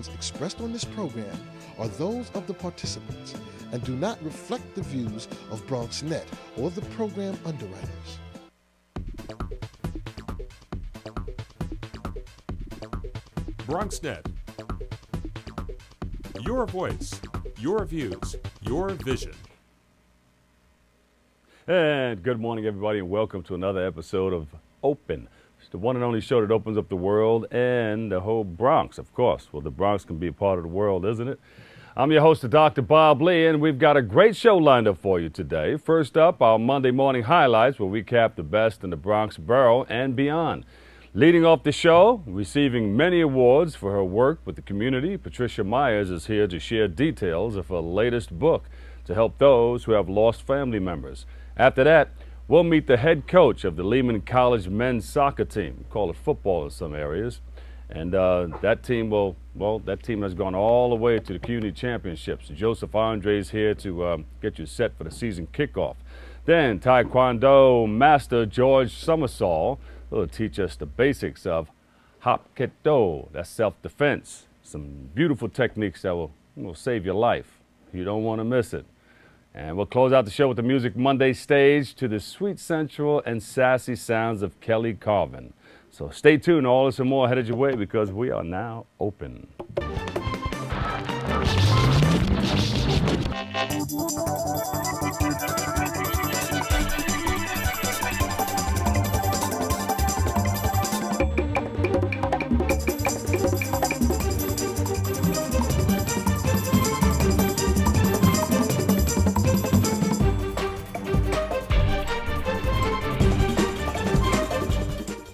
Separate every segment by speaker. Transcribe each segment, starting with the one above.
Speaker 1: expressed on this program are those of the participants and do not reflect the views of Bronxnet or the program underwriters.
Speaker 2: Bronxnet. Your voice, your views, your vision.
Speaker 3: And good morning, everybody, and welcome to another episode of Open. It's the one and only show that opens up the world and the whole Bronx, of course. Well, the Bronx can be a part of the world, isn't it? I'm your host, Dr. Bob Lee, and we've got a great show lined up for you today. First up, our Monday morning highlights, where we cap the best in the Bronx borough and beyond. Leading off the show, receiving many awards for her work with the community, Patricia Myers is here to share details of her latest book to help those who have lost family members. After that, we'll meet the head coach of the Lehman College men's soccer team. We call it football in some areas. And that team has gone all the way to the community championships. Joseph Andre is here to get you set for the season kickoff. Then Taekwondo master George Summersall will teach us the basics of Hapkido, that's self-defense. Some beautiful techniques that will save your life. You don't want to miss it. And we'll close out the show with the Music Monday stage to the sweet, sensual, and sassy sounds of Kelly Carvin. So stay tuned, all this and more headed your way, because we are now open.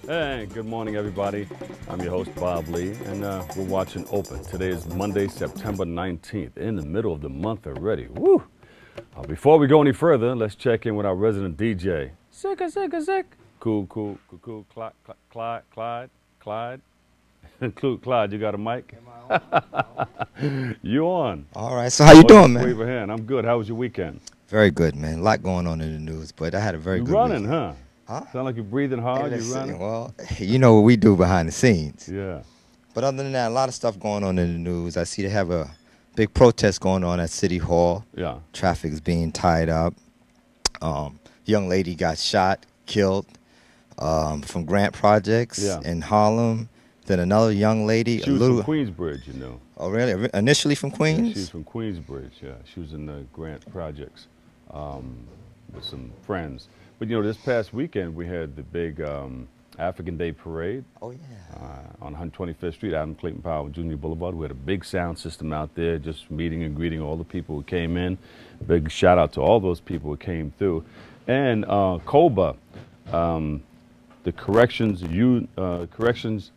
Speaker 3: Hey, good morning, everybody. I'm your host, Bob Lee, and we're watching Open. Today is Monday, September 19th, in the middle of the month already. Woo! Before we go any further, let's check in with our resident DJ. Sick. Cool. Clyde. Clyde, you got a mic? You on?
Speaker 4: All right, so how you doing, man?
Speaker 3: Wave a hand. I'm good. How was your weekend?
Speaker 4: Very good, man. A lot going on in the news, but I had a very good
Speaker 3: running,
Speaker 4: weekend.
Speaker 3: Huh? Sound like you're breathing hard.
Speaker 4: Hey,
Speaker 3: You're running?
Speaker 4: Well, you know what we do behind the scenes.
Speaker 3: Yeah.
Speaker 4: But other than that, a lot of stuff going on in the news. I see they have a big protest going on at City Hall.
Speaker 3: Yeah.
Speaker 4: Traffic is being tied up. Young lady got shot, killed from Grant Projects in Harlem. Then another young lady.
Speaker 3: She was from Queensbridge, you know.
Speaker 4: Oh, really? Initially from Queens?
Speaker 3: Yeah, she was from Queensbridge, yeah. She was in the Grant Projects with some friends. But, you know, this past weekend we had the big African Day Parade.
Speaker 4: Oh, yeah.
Speaker 3: On 125th Street, Adam Clayton Powell Jr. Boulevard. We had a big sound system out there, just meeting and greeting all the people who came in. Big shout out to all those people who came through. And COBA, the Corrections Officers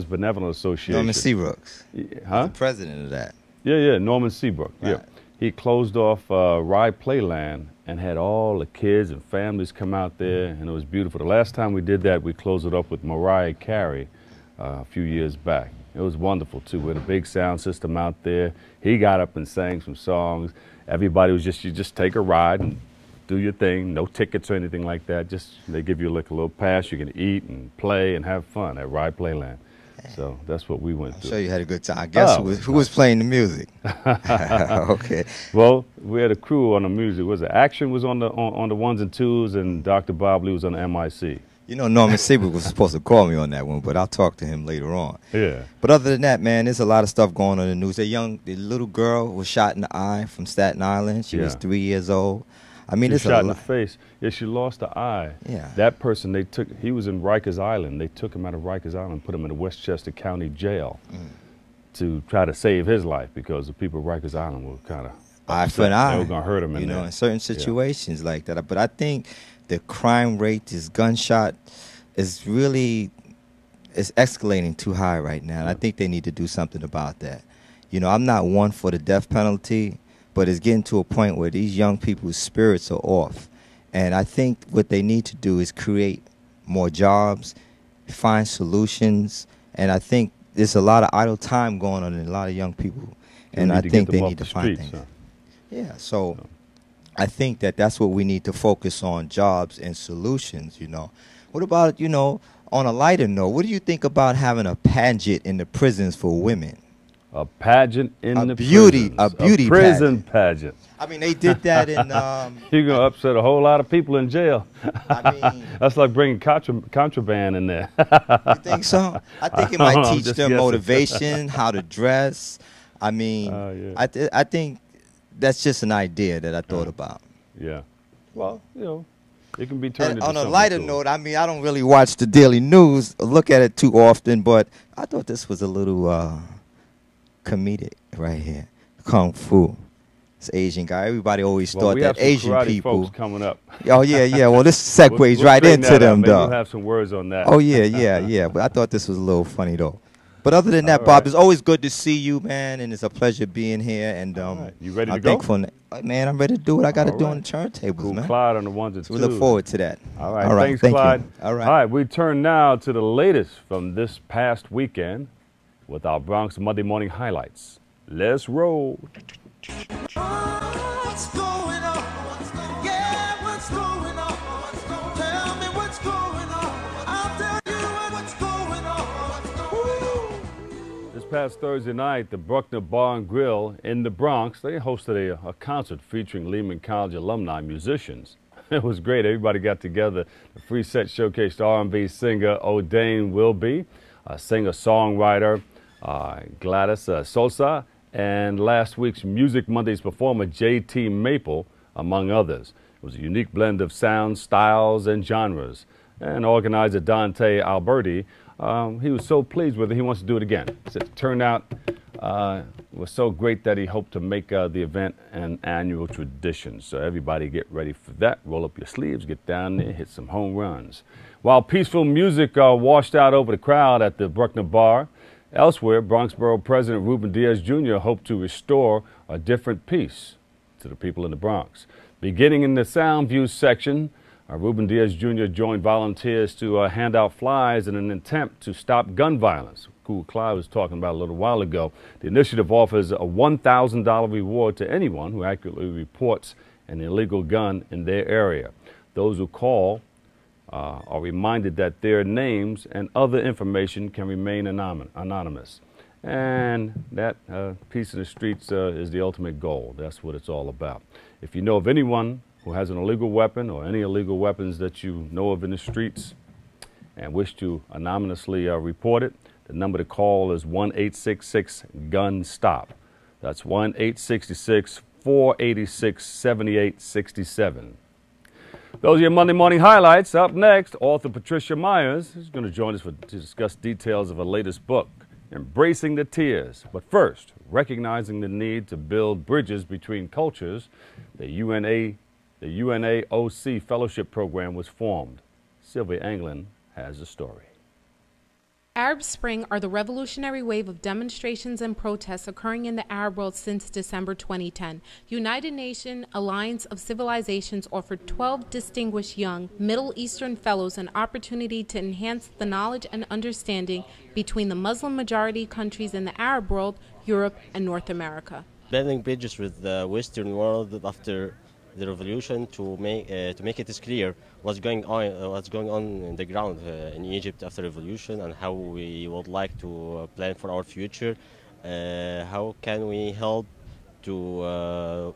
Speaker 3: Benevolent Association.
Speaker 4: Norman Seabrooks.
Speaker 3: Huh?
Speaker 4: The president of that.
Speaker 3: Yeah, Norman Seabrook.
Speaker 4: Right.
Speaker 3: Yeah. He closed off Rye Playland and had all the kids and families come out there, and it was beautiful. The last time we did that, we closed it up with Mariah Carey a few years back. It was wonderful, too. We had a big sound system out there. He got up and sang some songs. Everybody was you just take a ride and do your thing, no tickets or anything like that. Just they give you like a little pass. You can eat and play and have fun at Rye Playland. So that's what we went through.
Speaker 4: I'm sure you had a good time. I guess who was playing the music? Okay.
Speaker 3: Well, we had a crew on the music. Action was on the ones and twos, and Dr. Bob Lee was on the MIC.
Speaker 4: You know, Norman Seabrook was supposed to call me on that one, but I'll talk to him later on.
Speaker 3: Yeah.
Speaker 4: But other than that, man, there's a lot of stuff going on in the news. The little girl was shot in the eye from Staten Island. She was 3 years old. I mean, it's
Speaker 3: shot in the face. Yeah, she lost the eye.
Speaker 4: Yeah.
Speaker 3: That person, he was in Rikers Island. They took him out of Rikers Island and put him in the Westchester County Jail to try to save his life, because the people of Rikers Island were kind of
Speaker 4: eye for an eye.
Speaker 3: They were going to hurt him
Speaker 4: in certain situations like that. But I think the crime rate, this gunshot, is escalating too high right now. And I think they need to do something about that. You know, I'm not one for the death penalty, but it's getting to a point where these young people's spirits are off. And I think what they need to do is create more jobs, find solutions, and I think there's a lot of idle time going on in a lot of young people, and I think they need to find things. Yeah, so I think that that's what we need to focus on, jobs and solutions, you know. What about, you know, On a lighter note, what do you think about having a pageant in the prisons for women?
Speaker 3: A pageant in the
Speaker 4: beauty,
Speaker 3: prisons.
Speaker 4: a beauty
Speaker 3: prison pageant.
Speaker 4: I mean, they did that in.
Speaker 3: You're gonna upset a whole lot of people in jail.
Speaker 4: I mean,
Speaker 3: that's like bringing contraband in there.
Speaker 4: You think so? I think it might teach them motivation, how to dress. I mean, yeah. I think that's just an idea that I thought about.
Speaker 3: Yeah. Well, you know, it can be turned into
Speaker 4: on a
Speaker 3: something
Speaker 4: lighter
Speaker 3: cool.
Speaker 4: note, I mean, I don't really watch the daily news or look at it too often, but I thought this was a little comedic right here. Kung Fu. This Asian guy. Everybody always thought that Asian people.
Speaker 3: Folks coming up.
Speaker 4: Oh yeah, yeah. Well, this segues
Speaker 3: we'll
Speaker 4: right into them, though.
Speaker 3: We'll have some words on that.
Speaker 4: Oh yeah, yeah, yeah. But I thought this was a little funny though. But other than that, Bob, it's always good to see you, man, and it's a pleasure being here. And
Speaker 3: you ready to go?
Speaker 4: Man, I'm ready to do what I got to do on the turntables, man.
Speaker 3: Clyde on the ones and
Speaker 4: twos. We look forward to that.
Speaker 3: All right. Thanks, Clyde.
Speaker 4: All right.
Speaker 3: All right. We turn now to the latest from this past weekend with our Bronx Monday morning highlights. Let's roll.
Speaker 5: What's going on? Yeah, what's going on? Tell me what's going on. I'll tell you what's going on.
Speaker 3: This past Thursday night, the Bronxnet Bar and Grill in the Bronx, they hosted a concert featuring Lehman College alumni musicians. It was great. Everybody got together. The free set showcased R&B singer O'Dane Wilby, singer-songwriter Gladys Sosa, and last week's Music Mondays performer J.T. Maple, among others. It was a unique blend of sounds, styles, and genres. And organizer Dante Alberti, he was so pleased with it, he wants to do it again. He said the turnout was so great that he hoped to make the event an annual tradition. So everybody get ready for that. Roll up your sleeves, get down there, hit some home runs. While peaceful music washed out over the crowd at the Bronxnet Bar, elsewhere, Bronx Borough President Ruben Diaz Jr. hoped to restore a different peace to the people in the Bronx. Beginning in the Sound View section, Ruben Diaz Jr. joined volunteers to hand out flyers in an attempt to stop gun violence. Cool Clyde was talking about a little while ago. The initiative offers a $1,000 reward to anyone who accurately reports an illegal gun in their area. Those who call are reminded that their names and other information can remain anonymous. And that peace in the streets is the ultimate goal. That's what it's all about. If you know of anyone who has an illegal weapon or any illegal weapons that you know of in the streets and wish to anonymously report it, the number to call is 1-866-GUN-STOP. That's 1-866-486-7867. Those are your Monday morning highlights. Up next, author Patricia Myers is going to join us to discuss details of her latest book, Embracing the Tears. But first, recognizing the need to build bridges between cultures, the UNAOC Fellowship Program was formed. Sylvia Anglin has the story.
Speaker 6: Arab Spring are the revolutionary wave of demonstrations and protests occurring in the Arab world since December 2010. United Nations Alliance of Civilizations offered 12 distinguished young Middle Eastern fellows an opportunity to enhance the knowledge and understanding between the Muslim-majority countries in the Arab world, Europe, and North America.
Speaker 7: Building bridges with the Western world after the revolution to make it clear what's going on in the ground in Egypt after revolution, and how we would like to plan for our future. How can we help to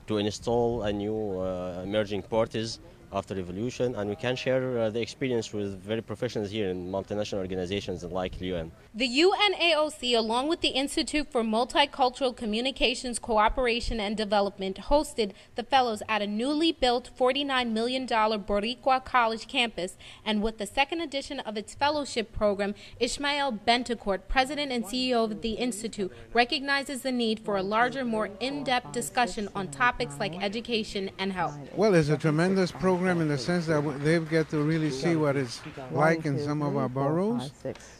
Speaker 7: install a new emerging parties after revolution, and we can share the experience with very professionals here in multinational organizations like UN.
Speaker 6: The UNAOC, along with the Institute for Multicultural Communications, Cooperation and Development, hosted the fellows at a newly built $49 million Boricua College campus, and with the second edition of its fellowship program, Ismael Bentecourt, president and CEO of the Institute, recognizes the need for a larger, more in-depth discussion on topics like education and health.
Speaker 8: Well, it's a tremendous program in the sense that they get to really see what it's like in some of our boroughs,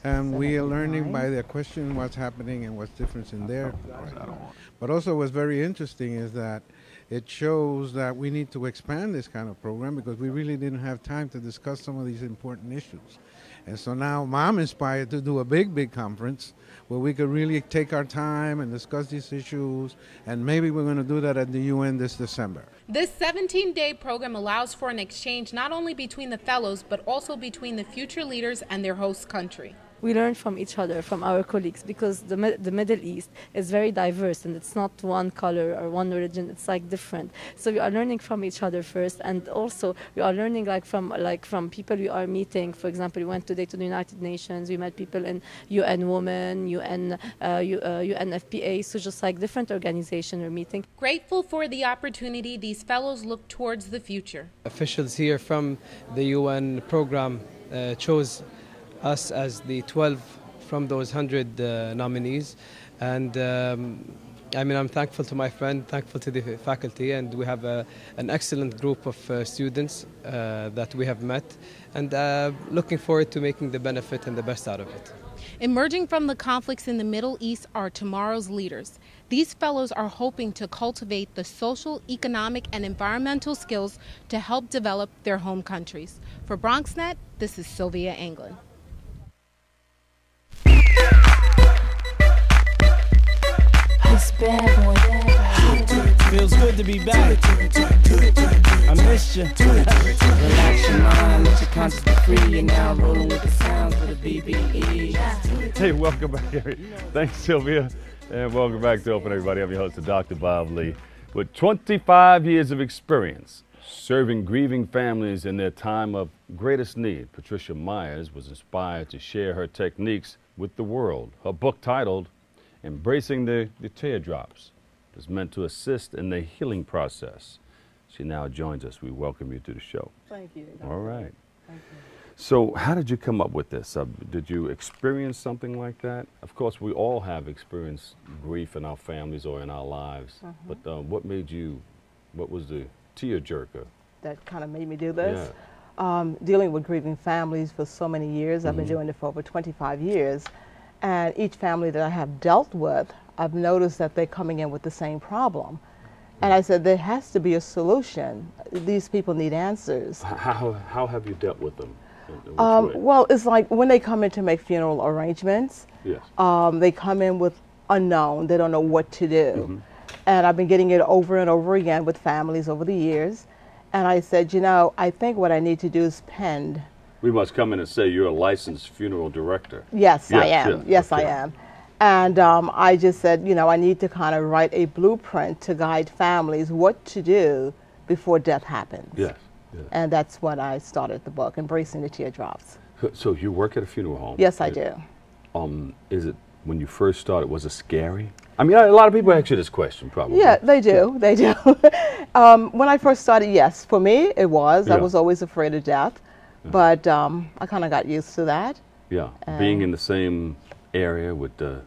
Speaker 8: and we are learning by their question what's happening and what's different in there. But also what's very interesting is that it shows that we need to expand this kind of program because we really didn't have time to discuss some of these important issues. And so now I'm inspired to do a big conference where we could really take our time and discuss these issues, and maybe we're going to do that at the UN this December.
Speaker 6: This 17-day program allows for an exchange not only between the fellows, but also between the future leaders and their host country.
Speaker 9: We learn from each other, from our colleagues, because the Middle East is very diverse, and it's not one color or one religion. It's like different. So we are learning from each other first, and also we are learning from people we are meeting. For example, we went today to the United Nations. We met people in UN Women, UNFPA, so just like different organizations we're meeting.
Speaker 6: Grateful for the opportunity, these fellows look towards the future.
Speaker 10: Officials here from the UN program chose us as the 12 from those 100 nominees, and I'm thankful to my friend, thankful to the faculty, and we have an excellent group of students that we have met, and looking forward to making the benefit and the best out of it.
Speaker 6: Emerging from the conflicts in the Middle East are tomorrow's leaders. These fellows are hoping to cultivate the social, economic, and environmental skills to help develop their home countries. For Bronxnet, this is Sylvia Anglin.
Speaker 11: Feels good to be back. I missed you. Relax your mind, let your conscience be free. You're now rolling with the sounds of the BBE.
Speaker 3: Hey, welcome back. Thanks, Sylvia. And welcome back to Open, everybody. I'm your host, Dr. Bob Lee. With 25 years of experience serving grieving families in their time of greatest need, Patricia Myers was inspired to share her techniques with the world. Her book, titled Embracing the Teardrops, is meant to assist in the healing process. She now joins us. We welcome you to the show.
Speaker 12: Thank you.
Speaker 3: All right.
Speaker 12: Thank you.
Speaker 3: So how did you come up with this? Did you experience something like that? Of course, we all have experienced grief in our families or in our lives. But what was the tearjerker?
Speaker 12: That kind of made me do this. Yeah. Dealing with grieving families for so many years. I've been doing it for over 25 years. And each family that I have dealt with, I've noticed that they're coming in with the same problem. And I said, there has to be a solution. These people need answers.
Speaker 3: How have you dealt with them?
Speaker 12: Well, it's like when they come in to make funeral arrangements,
Speaker 3: yes.
Speaker 12: They come in with unknown. They don't know what to do. And I've been getting it over and over again with families over the years. And I said, you know, I think what I need to do is pend.
Speaker 3: We must come in and say you're a licensed funeral director.
Speaker 12: Yes, I am. Yes, okay. I am. And I just said, you know, I need to kind of write a blueprint to guide families what to do before death happens.
Speaker 3: Yes. Yes.
Speaker 12: And that's when I started the book, Embracing the Teardrops.
Speaker 3: So you work at a funeral home?
Speaker 12: Yes, I do.
Speaker 3: Is it, when you first started, was it scary? I mean, a lot of people ask you this question, probably.
Speaker 12: Yeah, they do. They do. When I first started, yes, for me it was. Yeah. I was always afraid of death. Yeah. But I kind of got used to that.
Speaker 3: Yeah, being in the same area with the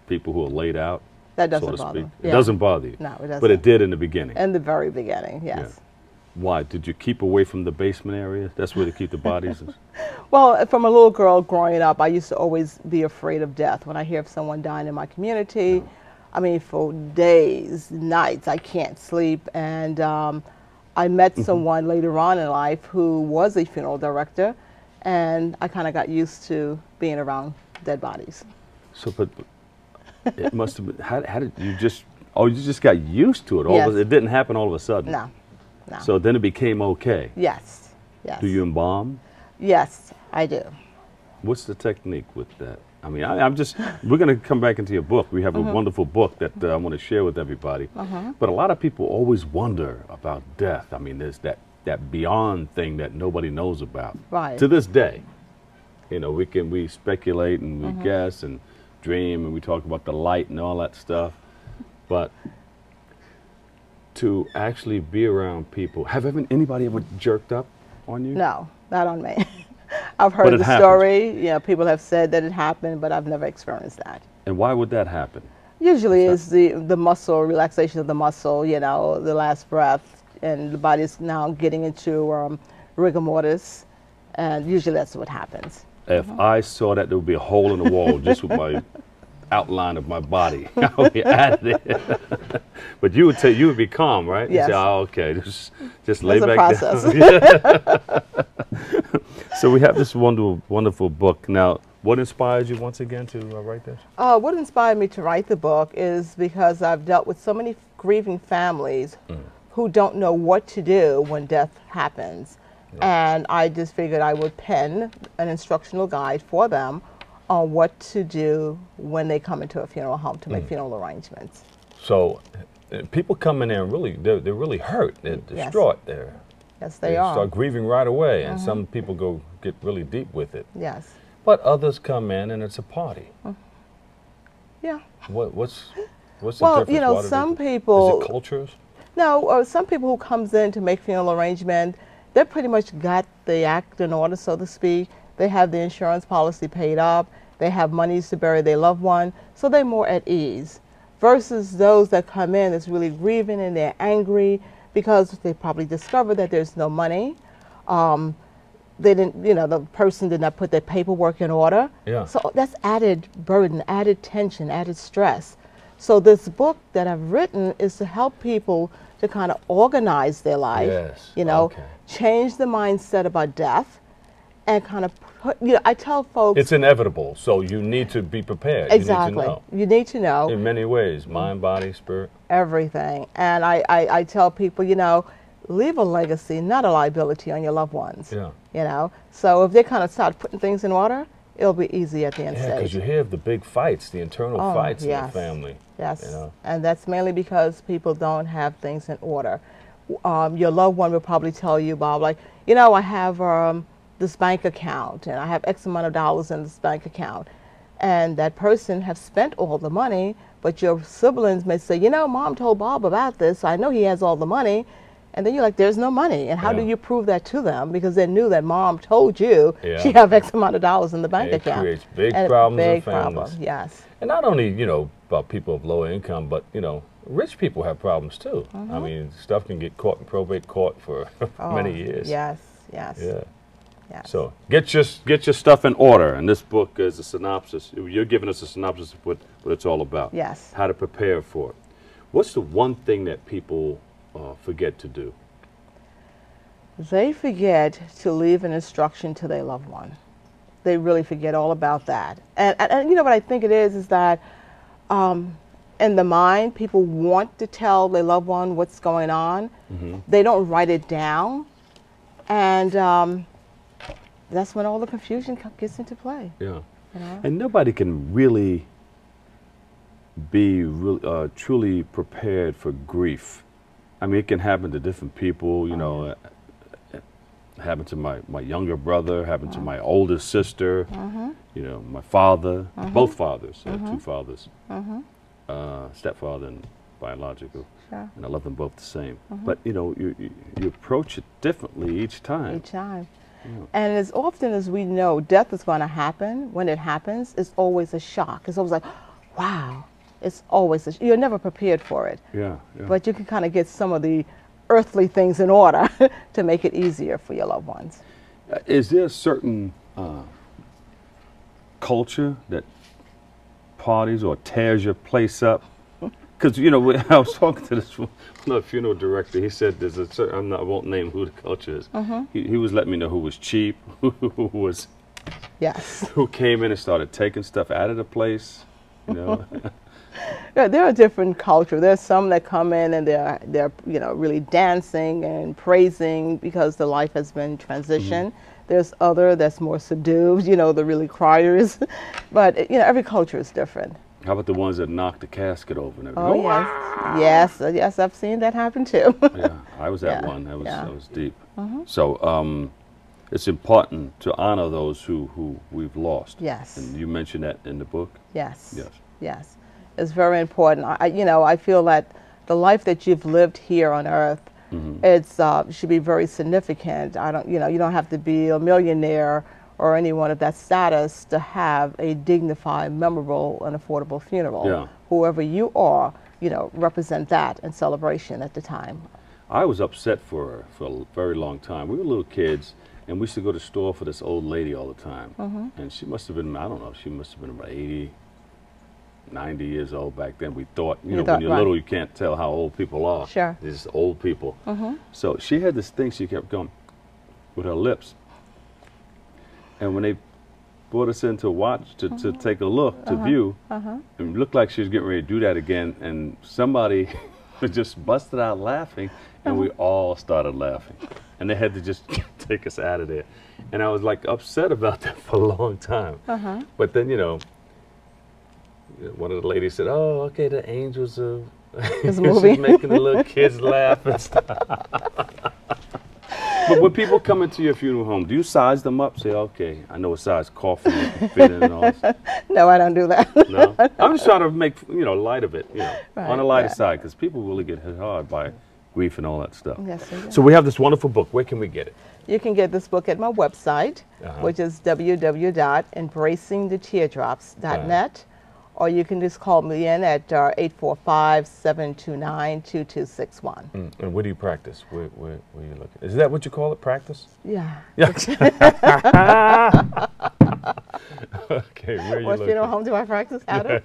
Speaker 3: people who are laid out.
Speaker 12: That doesn't bother me.
Speaker 3: It doesn't bother you.
Speaker 12: No, it doesn't.
Speaker 3: But it did in the beginning.
Speaker 12: In the very beginning, yes.
Speaker 3: Yeah. Why? Did you keep away from the basement area? That's where they keep the bodies?
Speaker 12: Well, from a little girl growing up, I used to always be afraid of death. When I hear of someone dying in my community, I mean, for days, nights, I can't sleep. And I met someone later on in life who was a funeral director, and I kind of got used to being around dead bodies.
Speaker 3: So, but it must have been, how did you just, you just got used to it?
Speaker 12: Yes.
Speaker 3: It didn't happen all of a sudden?
Speaker 12: No, no.
Speaker 3: So then it became okay?
Speaker 12: Yes, yes.
Speaker 3: Do you embalm?
Speaker 12: Yes, I do.
Speaker 3: What's the technique with that? I mean, we're going to come back into your book. We have a wonderful book that I want to share with everybody. But a lot of people always wonder about death. I mean, there's that beyond thing that nobody knows about.
Speaker 12: Right.
Speaker 3: To this day. You know, we speculate and we guess and dream and we talk about the light and all that stuff. But to actually be around people, anybody ever jerked up on you?
Speaker 12: No, not on me. I've heard the story. Yeah, people have said that it happened, but I've never experienced that.
Speaker 3: And why would that happen?
Speaker 12: Usually it's the muscle, relaxation of the muscle, you know, the last breath, and the body's now getting into rigor mortis, and usually that's what happens.
Speaker 3: If I saw that, there would be a hole in the wall just with my outline of my body. I'll be out of there. But you would be calm, right?
Speaker 12: Yes.
Speaker 3: You say, oh, okay, just lay
Speaker 12: It's a
Speaker 3: back
Speaker 12: process.
Speaker 3: down. So we have this wonderful book. Now, what inspired you once again to write this?
Speaker 12: What inspired me to write the book is because I've dealt with so many grieving families who don't know what to do when death happens. Yeah. And I just figured I would pen an instructional guide for them on what to do when they come into a funeral home to make funeral arrangements.
Speaker 3: So people come in there and they're really hurt. They're distraught.
Speaker 12: Yes,
Speaker 3: They
Speaker 12: are.
Speaker 3: start grieving right away, and some people get really deep with it.
Speaker 12: Yes.
Speaker 3: But others come in and it's a party.
Speaker 12: Yeah.
Speaker 3: What's the difference?
Speaker 12: Well, you know, some people...
Speaker 3: Is it cultures?
Speaker 12: No, some people who comes in to make funeral arrangement, they pretty much got the act in order, so to speak. They have the insurance policy paid up. They have monies to bury their loved one, so they're more at ease. Versus those that come in that's really grieving and they're angry because they probably discovered that there's no money. They didn't, you know, the person did not put their paperwork in order.
Speaker 3: Yeah.
Speaker 12: So that's added burden, added tension, added stress. So this book that I've written is to help people to kind of organize their life.
Speaker 3: Yes.
Speaker 12: You know,
Speaker 3: okay.
Speaker 12: Change the mindset about death, and kind of put, you know, I tell folks
Speaker 3: it's inevitable, so you need to be prepared.
Speaker 12: Exactly.
Speaker 3: You need to know.
Speaker 12: In
Speaker 3: many ways, mind, body, spirit.
Speaker 12: Everything. And I tell people, you know, leave a legacy, not a liability on your loved ones.
Speaker 3: Yeah.
Speaker 12: You know, so if they kind of start putting things in order, it'll be easy at the end
Speaker 3: Yeah,
Speaker 12: stage.
Speaker 3: because you hear of the big fights, the internal fights in the family.
Speaker 12: Yes,
Speaker 3: you know?
Speaker 12: And that's mainly because people don't have things in order. Your loved one will probably tell you, Bob, like, you know, I have this bank account, and I have X amount of dollars in this bank account. And that person has spent all the money, but your siblings may say, you know, Mom told Bob about this, so I know he has all the money. And then you're like, there's no money. And how do you prove that to them? Because they knew that Mom told you she have X amount of dollars in the bank account.
Speaker 3: It creates big problems in families.
Speaker 12: Problem, yes.
Speaker 3: And not only, you know, about people of low income, but, you know, rich people have problems too. I mean, stuff can get caught in probate court for many years.
Speaker 12: Yes, yes.
Speaker 3: Yeah.
Speaker 12: Yes.
Speaker 3: So get your stuff in order. And this book is a synopsis. You're giving us a synopsis of what it's all about.
Speaker 12: Yes.
Speaker 3: How to prepare for it. What's the one thing that people forget to do?
Speaker 12: They forget to leave an instruction to their loved one. They really forget all about that. And you know what I think it is that in the mind, people want to tell their loved one what's going on. They don't write it down. And that's when all the confusion gets into play.
Speaker 3: Yeah.
Speaker 12: You know?
Speaker 3: And nobody can really be truly prepared for grief. I mean, it can happen to different people, you know. It happened to my younger brother, happened to my older sister, you know, my father, both fathers, two fathers, stepfather and biological.
Speaker 12: Sure.
Speaker 3: And I love them both the same. But, you know, you approach it differently each time.
Speaker 12: Each time.
Speaker 3: Yeah.
Speaker 12: And as often as we know death is going to happen, when it happens, it's always a shock. It's always like, wow. It's always, you're never prepared for it.
Speaker 3: Yeah, yeah.
Speaker 12: But you can kind of get some of the earthly things in order to make it easier for your loved ones.
Speaker 3: Is there a certain culture that parties or tears your place up? Because, you know, I was talking to this funeral director. He said there's a certain, I won't name who the culture is. He was letting me know who was cheap, who was, who came in and started taking stuff out of the place, you know.
Speaker 12: Yeah, there are different cultures. There's some that come in and they're you know, really dancing and praising because the life has been transitioned. There's other that's more subdued, you know, the really criers. But, you know, every culture is different.
Speaker 3: How about the ones that knock the casket over and
Speaker 12: everything? Oh, yes, I've seen that happen too.
Speaker 3: Yeah, I was at one. That was deep. So it's important to honor those who we've lost.
Speaker 12: Yes.
Speaker 3: And you mentioned that in the book?
Speaker 12: Yes.
Speaker 3: Yes.
Speaker 12: Yes. It's very important. You know, I feel that the life that you've lived here on earth, it's should be very significant. You know, you don't have to be a millionaire or anyone of that status to have a dignified, memorable, and affordable funeral.
Speaker 3: Yeah.
Speaker 12: Whoever you are, you know, represent that in celebration at the time.
Speaker 3: I was upset for a very long time. We were little kids, and we used to go to the store for this old lady all the time. And she must have been, I don't know, she must have been about 80, 90 years old back then. We thought,
Speaker 12: You
Speaker 3: when
Speaker 12: thought,
Speaker 3: you're
Speaker 12: right.
Speaker 3: little, you can't tell how old people are.
Speaker 12: Sure.
Speaker 3: They're just old people.
Speaker 12: Mhm.
Speaker 3: So she had this thing she kept going with her lips. And when they brought us in to watch, to take a look, to view, it looked like she was getting ready to do that again, and somebody just busted out laughing, and we all started laughing. And they had to just take us out of there. And I was like upset about that for a long time. But then, one of the ladies said, "Oh, okay, the angels are
Speaker 12: It's a movie.
Speaker 3: she's making the little kids laugh and stuff." But when people come into your funeral home, do you size them up? Say, okay, I know what size coffin you can fit in and all this.
Speaker 12: No, I don't do that.
Speaker 3: No? I'm just trying to make, light of it,
Speaker 12: Right,
Speaker 3: on the lighter
Speaker 12: right.
Speaker 3: side, because people really get hit hard by grief and all that stuff.
Speaker 12: Yes, they do.
Speaker 3: So we have this wonderful book. Where can we get it?
Speaker 12: You can get this book at my website, which is www.embracingtheteardrops.net, or you can just call me in at 845-729-2261.
Speaker 3: And where do you practice? Where you looking? Is that what you call it, practice?
Speaker 12: Yeah.
Speaker 3: Okay, where are you
Speaker 12: What
Speaker 3: looking?
Speaker 12: funeral home do I practice out of?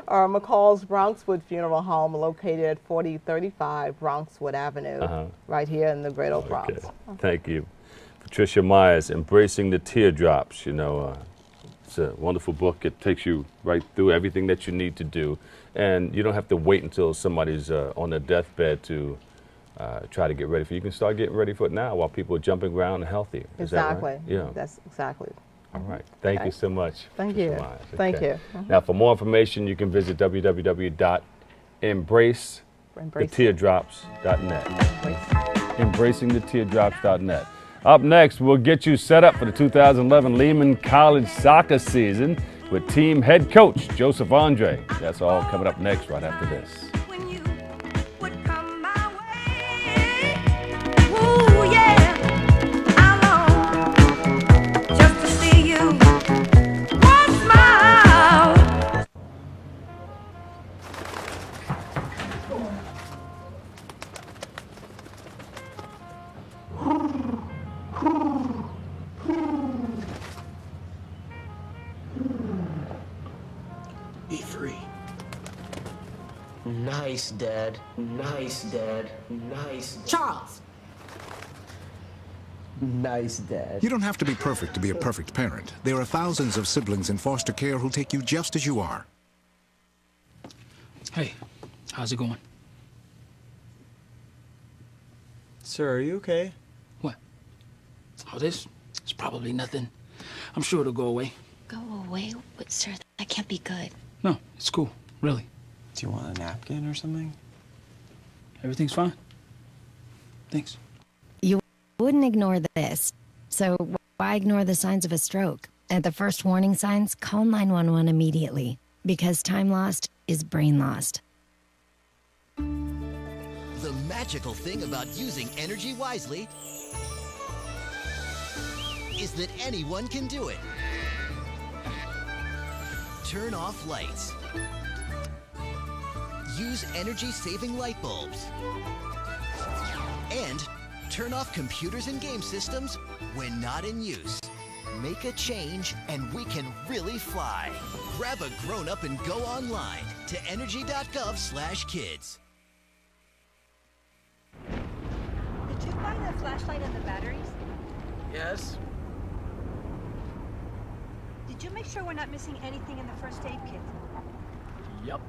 Speaker 12: McCall's Bronxwood Funeral Home, located at 4035 Bronxwood Avenue, right here in the Great Old Bronx.
Speaker 3: Okay. Thank you. Patricia Myers, Embracing the Teardrops. It's a wonderful book. It takes you right through everything that you need to do. And you don't have to wait until somebody's on their deathbed to try to get ready for it. You can start getting ready for it now while people are jumping around and healthy. Is that right?
Speaker 12: Exactly. That's exactly.
Speaker 3: All right. Thank you so much.
Speaker 12: Thank
Speaker 3: Patricia
Speaker 12: you.
Speaker 3: Myers.
Speaker 12: Thank
Speaker 3: Okay.
Speaker 12: you.
Speaker 3: Now, for more information, you can visit www.embracetheteardrops.net. Embracingtheteardrops.net. Up next, we'll get you set up for the 2011 Lehman College soccer season with team head coach Joseph Andre. That's all coming up next right after this.
Speaker 13: Be free. Nice, Dad. Nice, Dad. Nice. Charles! Nice, Dad.
Speaker 14: You don't have to be perfect to be a perfect parent. There are thousands of siblings in foster care who'll take you just as you are.
Speaker 15: Hey, how's it going?
Speaker 16: Sir, are you okay?
Speaker 15: What? Oh, this? It's probably nothing. I'm sure it'll go away.
Speaker 17: Go away? But, sir, that can't be good.
Speaker 15: No, it's cool. Really.
Speaker 16: Do you want a napkin or something?
Speaker 15: Everything's fine. Thanks.
Speaker 18: You wouldn't ignore this, so why ignore the signs of a stroke? At the first warning signs, call 911 immediately, because time lost is brain lost.
Speaker 19: The magical thing about using energy wisely is that anyone can do it. Turn off lights. Use energy-saving light bulbs. And turn off computers and game systems when not in use. Make a change and we can really fly. Grab a grown-up and go online to energy.gov/kids.
Speaker 20: Did you find the flashlight and the batteries?
Speaker 15: Yes.
Speaker 20: Did you make sure we're not missing anything in the first aid kit?
Speaker 15: Yep.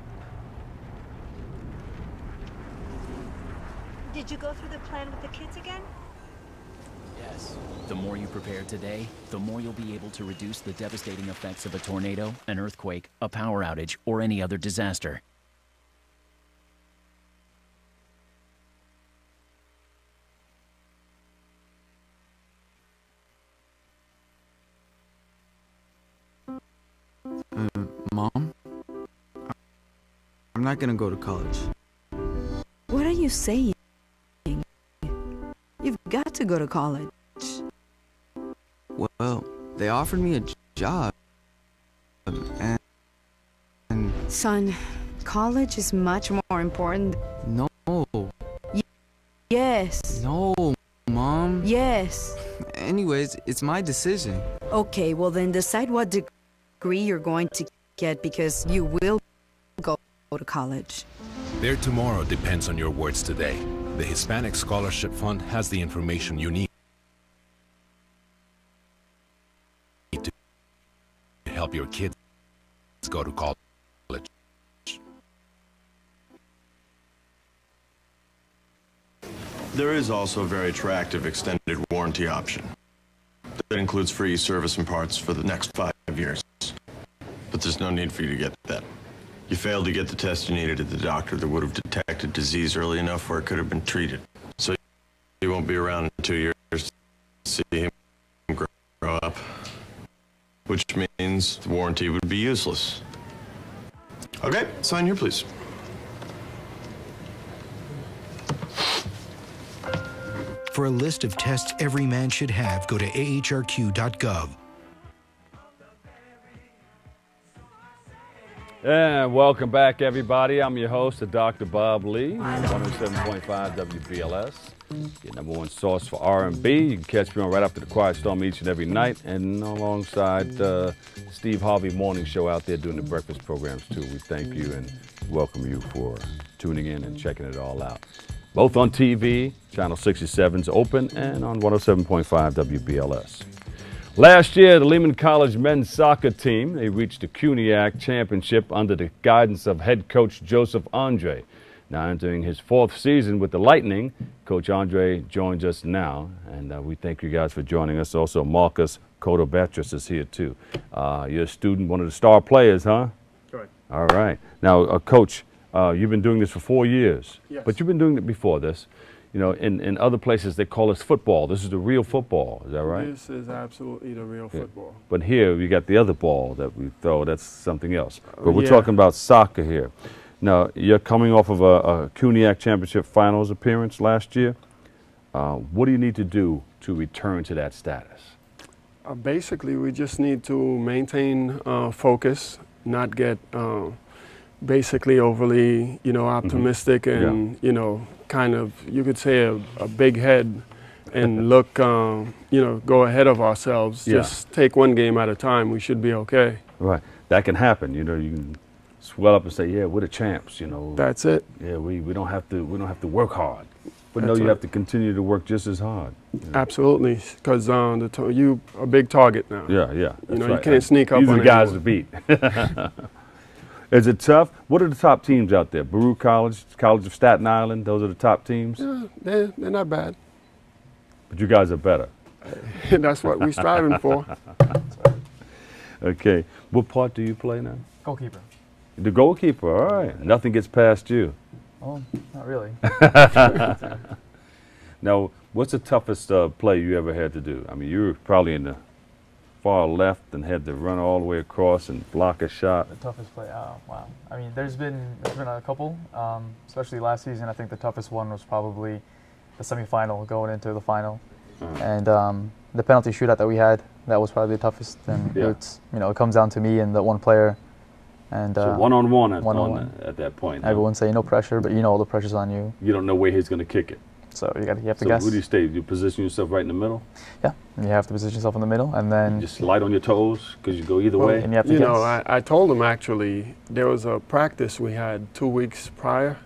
Speaker 20: Did you go through the plan with the kids again?
Speaker 21: Yes. The more you prepare today, the more you'll be able to reduce the devastating effects of a tornado, an earthquake, a power outage, or any other disaster.
Speaker 16: Mom? I'm not gonna go to college.
Speaker 22: What are you saying? You've got to go to college.
Speaker 16: Well, they offered me a job. And
Speaker 22: Son, college is much more important.
Speaker 16: no.
Speaker 22: Yes.
Speaker 16: No, Mom.
Speaker 22: Yes.
Speaker 16: Anyways, it's my decision.
Speaker 22: Okay, well then decide what degree you're going to get, because you will go to college.
Speaker 1: Their tomorrow depends on your words today. The Hispanic Scholarship Fund has the information you need to help your kids go to college.
Speaker 2: There is also a very attractive extended warranty option that includes free service and parts for the next 5 years. But there's no need for you to get that. You failed to get the test you needed at the doctor that would have detected disease early enough where it could have been treated. So you won't be around in 2 years to see him grow up, which means the warranty would be useless. Okay, sign here, please.
Speaker 14: For a list of tests every man should have, go to ahrq.gov.
Speaker 3: And welcome back, everybody. I'm your host, Dr. Bob Lee, 107.5 WBLS, your number one source for R&B. You can catch me on Right After the Quiet Storm each and every night, and alongside Steve Harvey Morning Show out there doing the breakfast programs, too. We thank you and welcome you for tuning in and checking it all out. Both on TV, Channel 67's Open, and on 107.5 WBLS. Last year, the Lehman College men's soccer team, they reached the CUNYAC championship under the guidance of head coach Joseph Andre. Now entering his 4th season with the Lightning, Coach Andre joins us now, and we thank you guys for joining us. Also, Marcus Cotobatris is here too. You're a student, one of the star players, huh?
Speaker 23: Correct.
Speaker 3: All right. Now, Coach, you've been doing this for 4 years,
Speaker 23: yes.
Speaker 3: But you've been doing it before this. You know, in other places they call this football. This is the real football, is that right?
Speaker 23: This is absolutely the real football.
Speaker 3: But here we got the other ball that we throw. That's something else. But we're
Speaker 23: Yeah.
Speaker 3: talking about soccer here. Now, you're coming off of a CUNYAC Championship Finals appearance last year. What do you need to do to return to that status?
Speaker 23: Basically, we just need to maintain focus, not get basically overly, optimistic and, kind of, you could say a big head and look, go ahead of ourselves.
Speaker 3: Yeah.
Speaker 23: Just take one game at a time. We should be okay.
Speaker 3: Right. That can happen. You can swell up and say, yeah, we're the champs,
Speaker 23: That's it.
Speaker 3: Yeah, we don't have to work hard. But no,
Speaker 23: That's
Speaker 3: you
Speaker 23: right.
Speaker 3: have to continue to work just as hard.
Speaker 23: Absolutely, because you a big target now.
Speaker 3: Yeah, yeah.
Speaker 23: You
Speaker 3: that's right.
Speaker 23: can't sneak up
Speaker 3: These
Speaker 23: on
Speaker 3: are the guys
Speaker 23: anyone.
Speaker 3: to beat. Is it tough? What are the top teams out there? Baruch College, College of Staten Island, those are the top teams?
Speaker 23: Yeah, they're not bad.
Speaker 3: But you guys are better.
Speaker 23: That's what we're striving for.
Speaker 3: Okay. What part do you play now?
Speaker 24: Goalkeeper.
Speaker 3: The goalkeeper, all right. Nothing gets past you.
Speaker 24: Oh, not really.
Speaker 3: Now, what's the toughest play you ever had to do? I mean, you were probably in the far left and had to run all the way across and block a shot.
Speaker 24: The toughest play, oh, wow. I mean, there's been a couple, especially last season. I think the toughest one was probably the semifinal going into the final. And the penalty shootout that we had, that was probably the toughest. And it's, it comes down to me and the one player. And
Speaker 3: so one-on-one
Speaker 24: at
Speaker 3: that point.
Speaker 24: Everyone's saying no pressure, but all the pressure's on you.
Speaker 3: You don't know where he's going to kick it.
Speaker 24: So you have to guess.
Speaker 3: Where do you stay? You position yourself right in the middle?
Speaker 24: Yeah, you have to position yourself in the middle, and then
Speaker 3: just light on your toes because you go either way.
Speaker 24: And you have to guess.
Speaker 23: I told him actually there was a practice we had 2 weeks prior,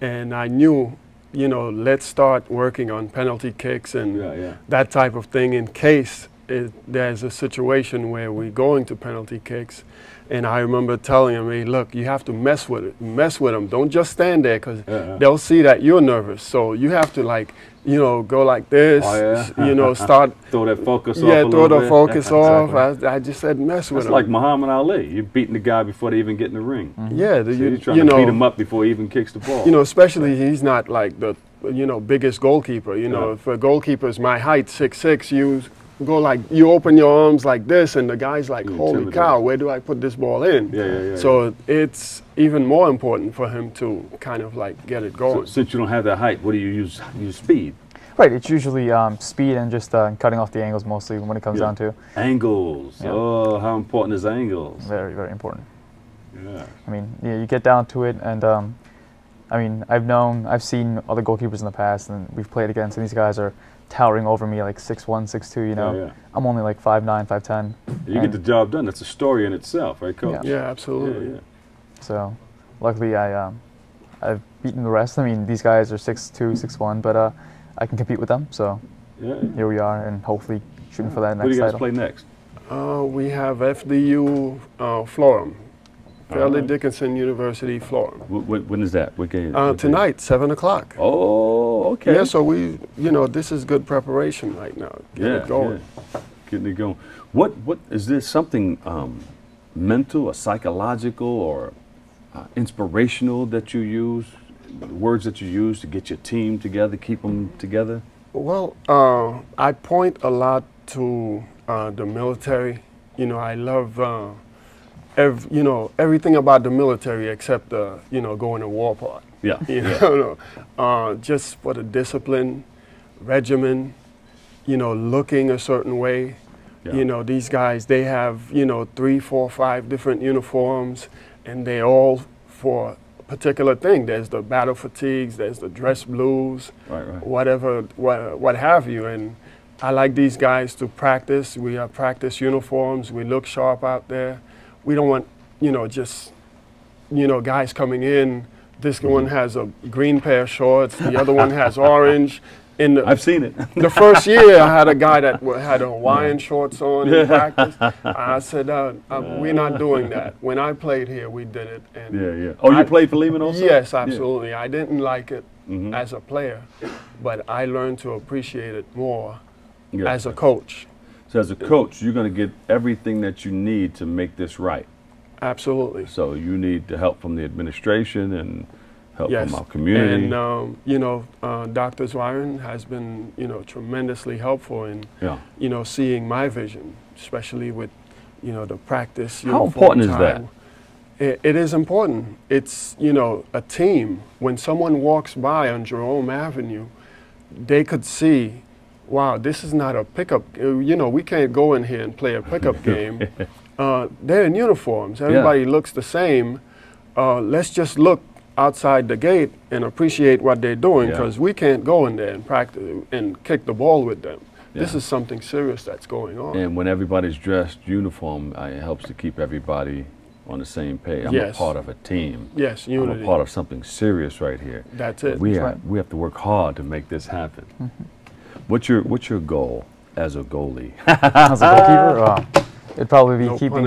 Speaker 23: and I knew, let's start working on penalty kicks and that type of thing in case there's a situation where we go into penalty kicks. And I remember telling him, hey, look, you have to mess with them. Don't just stand there because they'll see that you're nervous. So you have to go like this, start.
Speaker 3: Throw that focus off.
Speaker 23: Yeah, throw the focus off.
Speaker 3: Exactly.
Speaker 23: I just said mess with
Speaker 3: them. It's like Muhammad Ali. You're beating the guy before they even get in the ring.
Speaker 23: Mm-hmm. Yeah.
Speaker 3: So you're trying to beat him up before he even kicks the ball.
Speaker 23: Especially he's not like the, biggest goalkeeper. If a goalkeeper is my height, 6'6", you open your arms like this, and the guy's like, holy cow, where do I put this ball in? So it's even more important for him to kind of get it going.
Speaker 3: So since you don't have that height, what do you use? Use speed?
Speaker 24: Right, it's usually speed and just cutting off the angles mostly when it comes down to.
Speaker 3: Angles.
Speaker 24: Yeah.
Speaker 3: Oh, how important is angles?
Speaker 24: Very, very important.
Speaker 3: Yeah.
Speaker 24: I mean, you get down to it, and I've seen other goalkeepers in the past, and we've played against, and these guys are towering over me like 6'1", 6'2", I'm only like 5'9", 5'10".
Speaker 3: You get the job done. That's a story in itself, right, Coach?
Speaker 23: Yeah, absolutely.
Speaker 3: Yeah.
Speaker 24: So luckily I've beaten the rest. I mean, these guys are 6'2", 6'1", but I can compete with them. So here we are, and hopefully shooting for that next title.
Speaker 3: Who do you guys play next?
Speaker 23: We have FDU Florham. Fairleigh Dickinson University, Florham.
Speaker 3: When is that? What game?
Speaker 23: Tonight, 7 o'clock.
Speaker 3: Oh, okay.
Speaker 23: Yeah, so this is good preparation right now. Get it going.
Speaker 3: Yeah. Getting it going. What is this something mental or psychological or inspirational that you use, words that you use to get your team together, keep them together?
Speaker 23: Well, I point a lot to the military. I love everything about the military except the going to war part.
Speaker 3: Yeah.
Speaker 23: Just for the discipline, regimen, looking a certain way. Yeah. These guys, they have 3, 4, 5 different uniforms, and they all for a particular thing. There's the battle fatigues, there's the dress blues, whatever, what have you. And I like these guys to practice. We have practice uniforms. We look sharp out there. We don't want, just, guys coming in. This one has a green pair of shorts. The other one has orange.
Speaker 3: I've seen it.
Speaker 23: The first year, I had a guy that had Hawaiian shorts on in practice. I said, we're not doing that. When I played here, we did it. And
Speaker 3: Oh, you played for Lehman also?
Speaker 23: Yes, absolutely. Yeah. I didn't like it as a player, but I learned to appreciate it more as a coach.
Speaker 3: So as a coach, you're going to get everything that you need to make this right.
Speaker 23: Absolutely.
Speaker 3: So you need the help from the administration and help from our community.
Speaker 23: And Dr. Zwiren has been tremendously helpful in seeing my vision, especially with the practice.
Speaker 3: How important is that?
Speaker 23: It is important. It's a team. When someone walks by on Jerome Avenue, they could see, wow, this is not a pickup. We can't go in here and play a pickup game. They're in uniforms. Everybody looks the same. Let's just look outside the gate and appreciate what they're doing, because we can't go in there and practice and kick the ball with them. This is something serious that's going on.
Speaker 3: And when everybody's dressed uniform, it helps to keep everybody on the same page. I'm a part of a team.
Speaker 23: Yes, unity.
Speaker 3: I'm a part of something serious right here.
Speaker 23: That's it.
Speaker 3: We have to work hard to make this happen. What's your goal as a goalie?
Speaker 24: As a goalkeeper, it'd probably be keeping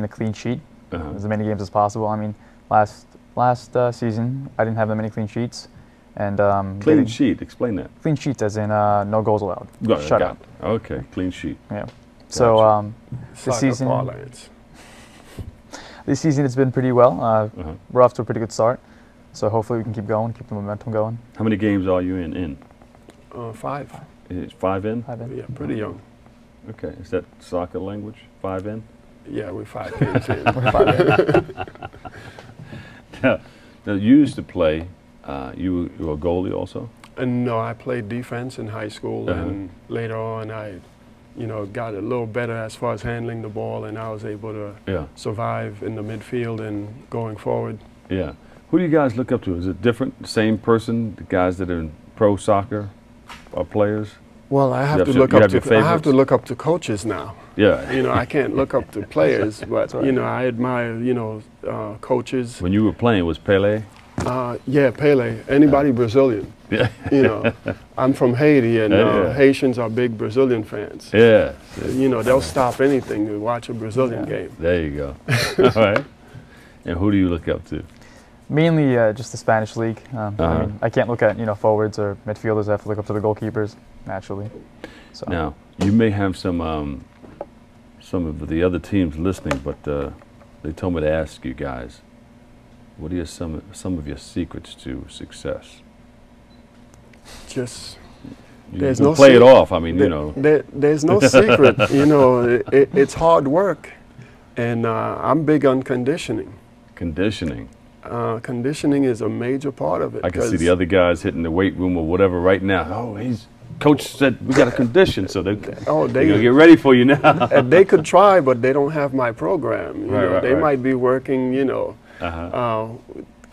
Speaker 24: a clean sheet. As many games as possible. I mean, last season I didn't have that many clean sheets, and
Speaker 3: clean sheet. Explain that.
Speaker 24: Clean sheet, as in no goals allowed. Shutout.
Speaker 3: Okay, clean sheet.
Speaker 24: Yeah. So this season it's been pretty well. We're off to a pretty good start. So hopefully we can keep going, keep the momentum going.
Speaker 3: How many games are you in?
Speaker 23: 5.
Speaker 3: Is 5 in?
Speaker 24: 5 in.
Speaker 23: Yeah, pretty young.
Speaker 3: Okay, is that soccer language? 5 in?
Speaker 23: Yeah, we're 5 games in.
Speaker 3: Now, you used to play, you were a goalie also?
Speaker 23: No, I played defense in high school, and later on I got a little better as far as handling the ball, and I was able to survive in the midfield and going forward.
Speaker 3: Yeah. Who do you guys look up to? Is it different, same person, the guys that are in pro soccer are players?
Speaker 23: Well, I have to look up to coaches now.
Speaker 3: Yeah.
Speaker 23: I can't look up to players, but I admire coaches.
Speaker 3: When you were playing, was Pele?
Speaker 23: Yeah, Pele. Anybody Brazilian.
Speaker 3: Yeah.
Speaker 23: I'm from Haiti, and Haitians are big Brazilian fans.
Speaker 3: Yeah.
Speaker 23: They'll stop anything to watch a Brazilian game.
Speaker 3: There you go. All right. And who do you look up to?
Speaker 24: Mainly just the Spanish league. I mean, I can't look at forwards or midfielders. I have to look up to the goalkeepers naturally. So.
Speaker 3: Now you may have some of the other teams listening, but they told me to ask you guys, what are some of your secrets to success?
Speaker 23: Just
Speaker 3: there's no play it off. I mean,
Speaker 23: there's no secret. It's hard work, and I'm big on conditioning.
Speaker 3: Conditioning.
Speaker 23: Conditioning is a major part of it.
Speaker 3: I can see the other guys hitting the weight room or whatever right now. Oh, coach said we got a condition, so they're gonna get ready for you now.
Speaker 23: They could try, but they don't have my program. They might be working.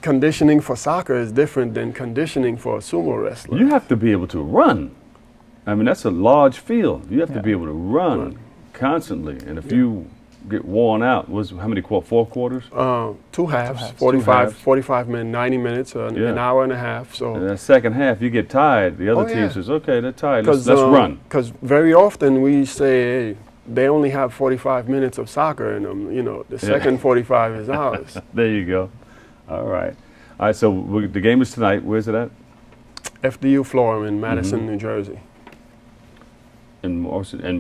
Speaker 23: Conditioning for soccer is different than conditioning for a sumo wrestler.
Speaker 3: You have to be able to run. I mean, that's a large field. You have to be able to run constantly, and if you get worn out. How many 4 quarters?
Speaker 23: 2 halves, 45 minutes, 90 minutes, an hour and a half. So
Speaker 3: in the second half, you get tired. The other team says, okay, they're tired, let's run.
Speaker 23: Because very often we say, hey, they only have 45 minutes of soccer in them. You know, the second 45 is ours.
Speaker 3: There you go. All right. All right, so the game is tonight. Where's it at?
Speaker 23: FDU Florham in Madison, New Jersey.
Speaker 3: And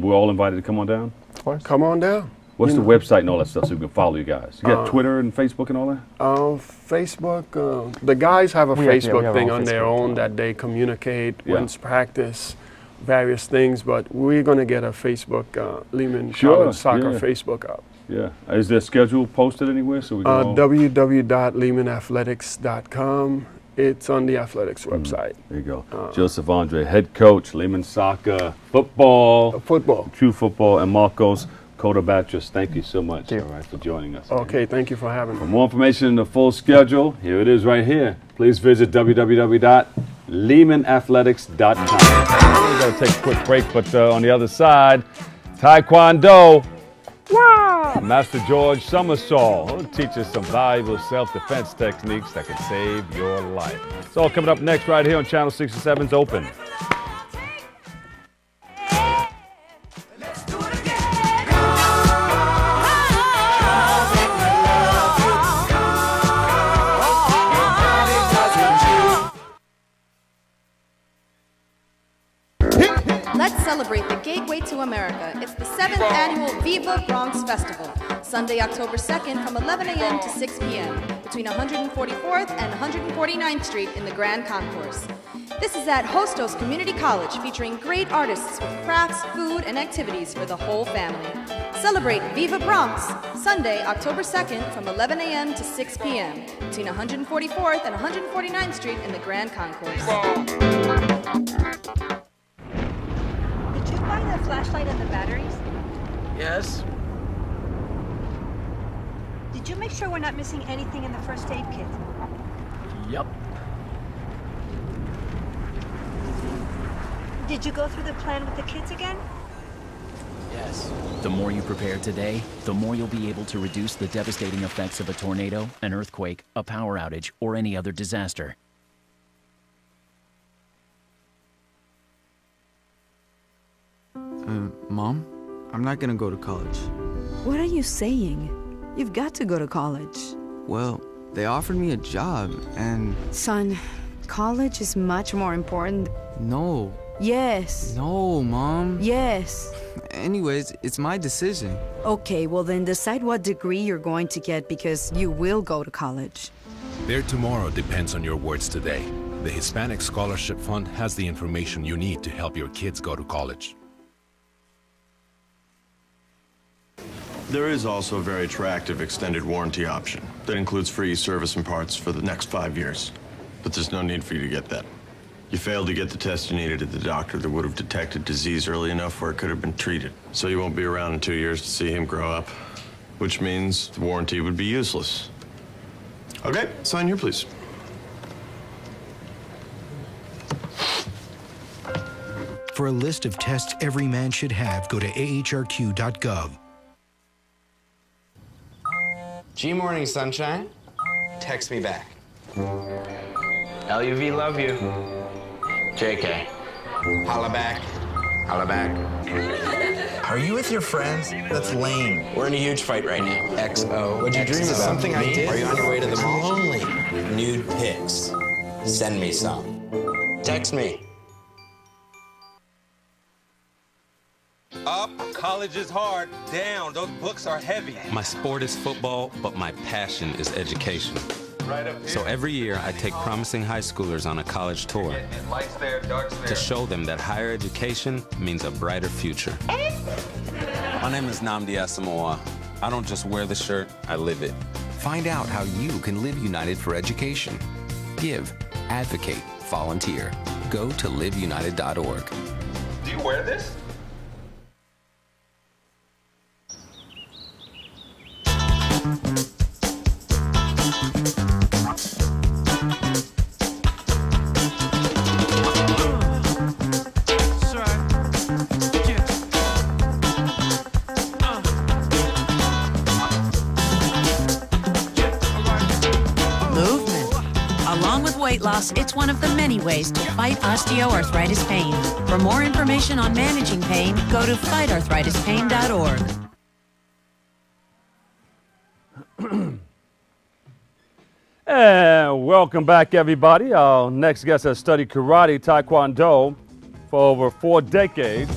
Speaker 3: we're all invited to come on down?
Speaker 23: Of course. Come on down.
Speaker 3: What's the website and all that stuff so we can follow you guys? You got Twitter and Facebook and all that?
Speaker 23: Facebook, the guys have a Facebook thing on their own that they communicate, when's practice, various things, but we're going to get a Facebook, Lehman College Soccer Facebook up.
Speaker 3: Yeah. Is there a schedule posted anywhere? So we can
Speaker 23: www.lehmanathletics.com. It's on the athletics website.
Speaker 3: There you go. Joseph Andre, head coach, Lehman Soccer, football, true football, and Marcos Cotabatras. Thank you so much for joining us.
Speaker 23: Okay, thank you for having me.
Speaker 3: For more information and the full schedule, here it is right here. Please visit www.lehmanathletics.com. We're going to take a quick break, but on the other side, Taekwondo. Wow! Master George Somersault will teach us some valuable self-defense techniques that can save your life. It's all coming up next right here on Channel 67's Open.
Speaker 4: Let's celebrate the gateway to America. It's the 7th annual Viva Bronx Festival, Sunday, October 2nd from 11 a.m. to 6 p.m. between 144th and 149th Street in the Grand Concourse. This is at Hostos Community College, featuring great artists with crafts, food, and activities for the whole family. Celebrate Viva Bronx, Sunday, October 2nd from 11 a.m. to 6 p.m. between 144th and 149th Street in the Grand Concourse.
Speaker 20: Find the flashlight and the batteries?
Speaker 15: Yes.
Speaker 20: Did you make sure we're not missing anything in the first aid kit?
Speaker 15: Yep.
Speaker 20: Did you go through the plan with the kids again?
Speaker 21: Yes. The more you prepare today, the more you'll be able to reduce the devastating effects of a tornado, an earthquake, a power outage, or any other disaster.
Speaker 16: Mom, I'm not gonna go to college.
Speaker 22: What are you saying? You've got to go to college.
Speaker 16: Well, they offered me a job and...
Speaker 22: Son, college is much more important.
Speaker 16: No.
Speaker 22: Yes.
Speaker 16: No, Mom.
Speaker 22: Yes.
Speaker 16: Anyways, it's my decision.
Speaker 22: Okay, well then decide what degree you're going to get because you will go to college.
Speaker 1: Their tomorrow depends on your words today. The Hispanic Scholarship Fund has the information you need to help your kids go to college.
Speaker 2: There is also a very attractive extended warranty option that includes free service and parts for the next 5 years. But there's no need for you to get that. You failed to get the test you needed at the doctor that would have detected disease early enough where it could have been treated. So you won't be around in 2 years to see him grow up, which means the warranty would be useless. Okay, sign here, please.
Speaker 5: For a list of tests every man should have, go to ahrq.gov.
Speaker 7: G-Morning, sunshine. Text me back. LUV, love you. JK. Holla back. Holla back.
Speaker 8: Are you with your friends? That's lame.
Speaker 7: We're in a huge fight right now. XO.
Speaker 8: What'd you dream about?
Speaker 7: Something I did?
Speaker 8: Are you on your way to the mall?
Speaker 7: Lonely. Nude pics. Send me some. Text me.
Speaker 25: Up, college is hard. Down, those books are heavy.
Speaker 26: My sport is football, but my passion is education.
Speaker 25: Right up here.
Speaker 26: So every year, I take promising high schoolers on a college tour
Speaker 25: Lights there, darks there.
Speaker 26: to show them that higher education means a brighter future. My name is Nnamdi Asamoah. I don't just wear the shirt, I live it.
Speaker 27: Find out how you can live united for education. Give, advocate, volunteer. Go to liveunited.org.
Speaker 25: Do you wear this?
Speaker 6: weight loss, it's one of the many ways to fight osteoarthritis pain. For more information on managing pain, go to fightarthritispain.org.
Speaker 3: And welcome back, everybody. Our next guest has studied karate, taekwondo for over 4 decades,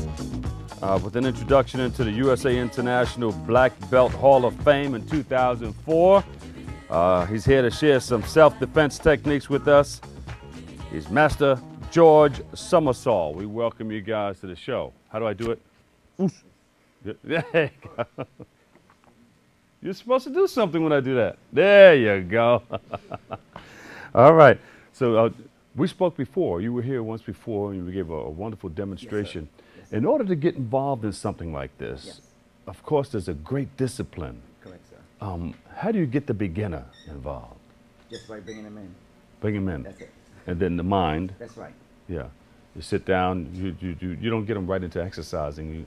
Speaker 3: with an introduction into the USA International Black Belt Hall of Fame in 2004. He's here to share some self-defense techniques with us. He's Master George Somersault. We welcome you guys to the show. How do I do it? Oof. There you go. You're supposed to do something when I do that. There you go. All right. So we spoke before. You were here once before, and you gave a wonderful demonstration. Yes, in order to get involved in something like this, of course, there's a great discipline.
Speaker 9: Correct, sir.
Speaker 3: How do you get the beginner involved?
Speaker 9: Just by bringing them in.
Speaker 3: Bring him in.
Speaker 9: That's it.
Speaker 3: And then the mind.
Speaker 9: That's right.
Speaker 3: Yeah. You sit down. You don't get them right into exercising.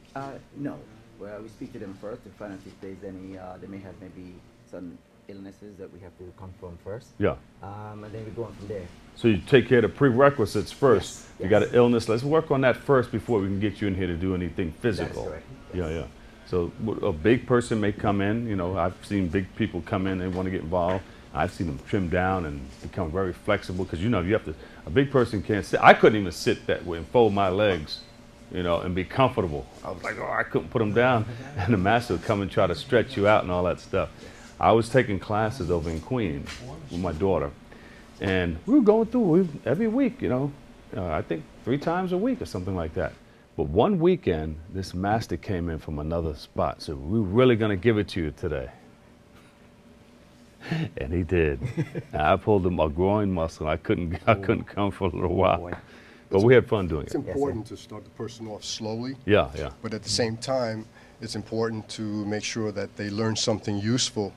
Speaker 9: No. Well, we speak to them first to find out if there's any, they may have maybe some illnesses that we have to confirm first.
Speaker 3: Yeah.
Speaker 9: And then we go on from there.
Speaker 3: So you take care of the prerequisites first.
Speaker 9: Yes,
Speaker 3: you got an illness. Let's work on that first before we can get you in here to do anything physical.
Speaker 9: That's correct.
Speaker 3: Yes. Yeah. So a big person may come in. You know, I've seen big people come in and want to get involved. I've seen them trim down and become very flexible because, you know, you have to, a big person can't sit. I couldn't even sit that way and fold my legs, you know, and be comfortable. I was like, oh, I couldn't put them down. And the master would come and try to stretch you out and all that stuff. I was taking classes over in Queens with my daughter. And we were going through every week, you know, I think 3 times a week or something like that. But one weekend, this master came in from another spot. So we're really going to give it to you today. And he did. And I pulled a groin muscle. I couldn't come for a little while. But we had fun doing it.
Speaker 10: It's important to start the person off slowly.
Speaker 3: Yeah, yeah.
Speaker 10: But at the same time, it's important to make sure that they learn something useful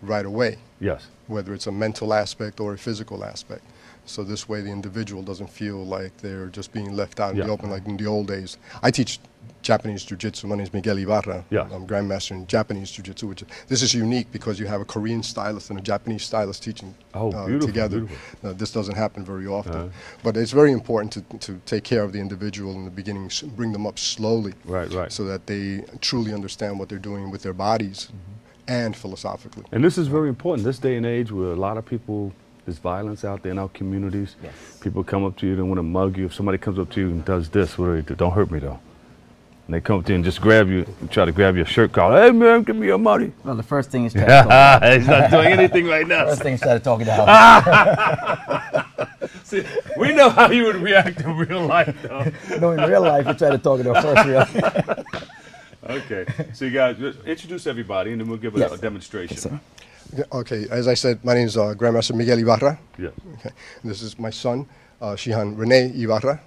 Speaker 10: right away.
Speaker 3: Yes.
Speaker 10: Whether it's a mental aspect or a physical aspect. So this way the individual doesn't feel like they're just being left out in the open like in the old days. I teach Japanese Jiu-Jitsu. My name is Miguel Ibarra.
Speaker 3: Yeah.
Speaker 10: I'm Grandmaster in Japanese Jiu-Jitsu. Which this is unique because you have a Korean stylist and a Japanese stylist teaching together. Beautiful. This doesn't happen very often. But it's very important to take care of the individual in the beginning, bring them up slowly.
Speaker 3: Right, right.
Speaker 10: So that they truly understand what they're doing with their bodies and philosophically.
Speaker 3: And this is very important. This day and age where a lot of people, there's violence out there in our communities. Yes. People come up to you, they want to mug you. If somebody comes up to you and does this, what do they do? Don't hurt me though. And they come up to you and just grab you, try to grab your shirt collar. Hey man, give me your money.
Speaker 9: Well, the first thing is try to talk it out.
Speaker 3: He's not doing anything right now.
Speaker 9: First thing is try to talk it out.
Speaker 3: See, we know how you would react in real life though.
Speaker 9: No, in real life, you try to talk it out first, really.
Speaker 3: Okay, so you guys introduce everybody and then we'll give a demonstration.
Speaker 10: Yes, sir. Okay, as I said, my name is Grandmaster Miguel Ibarra.
Speaker 3: Yeah.
Speaker 10: Okay. This is my son, Shihan Rene Ibarra.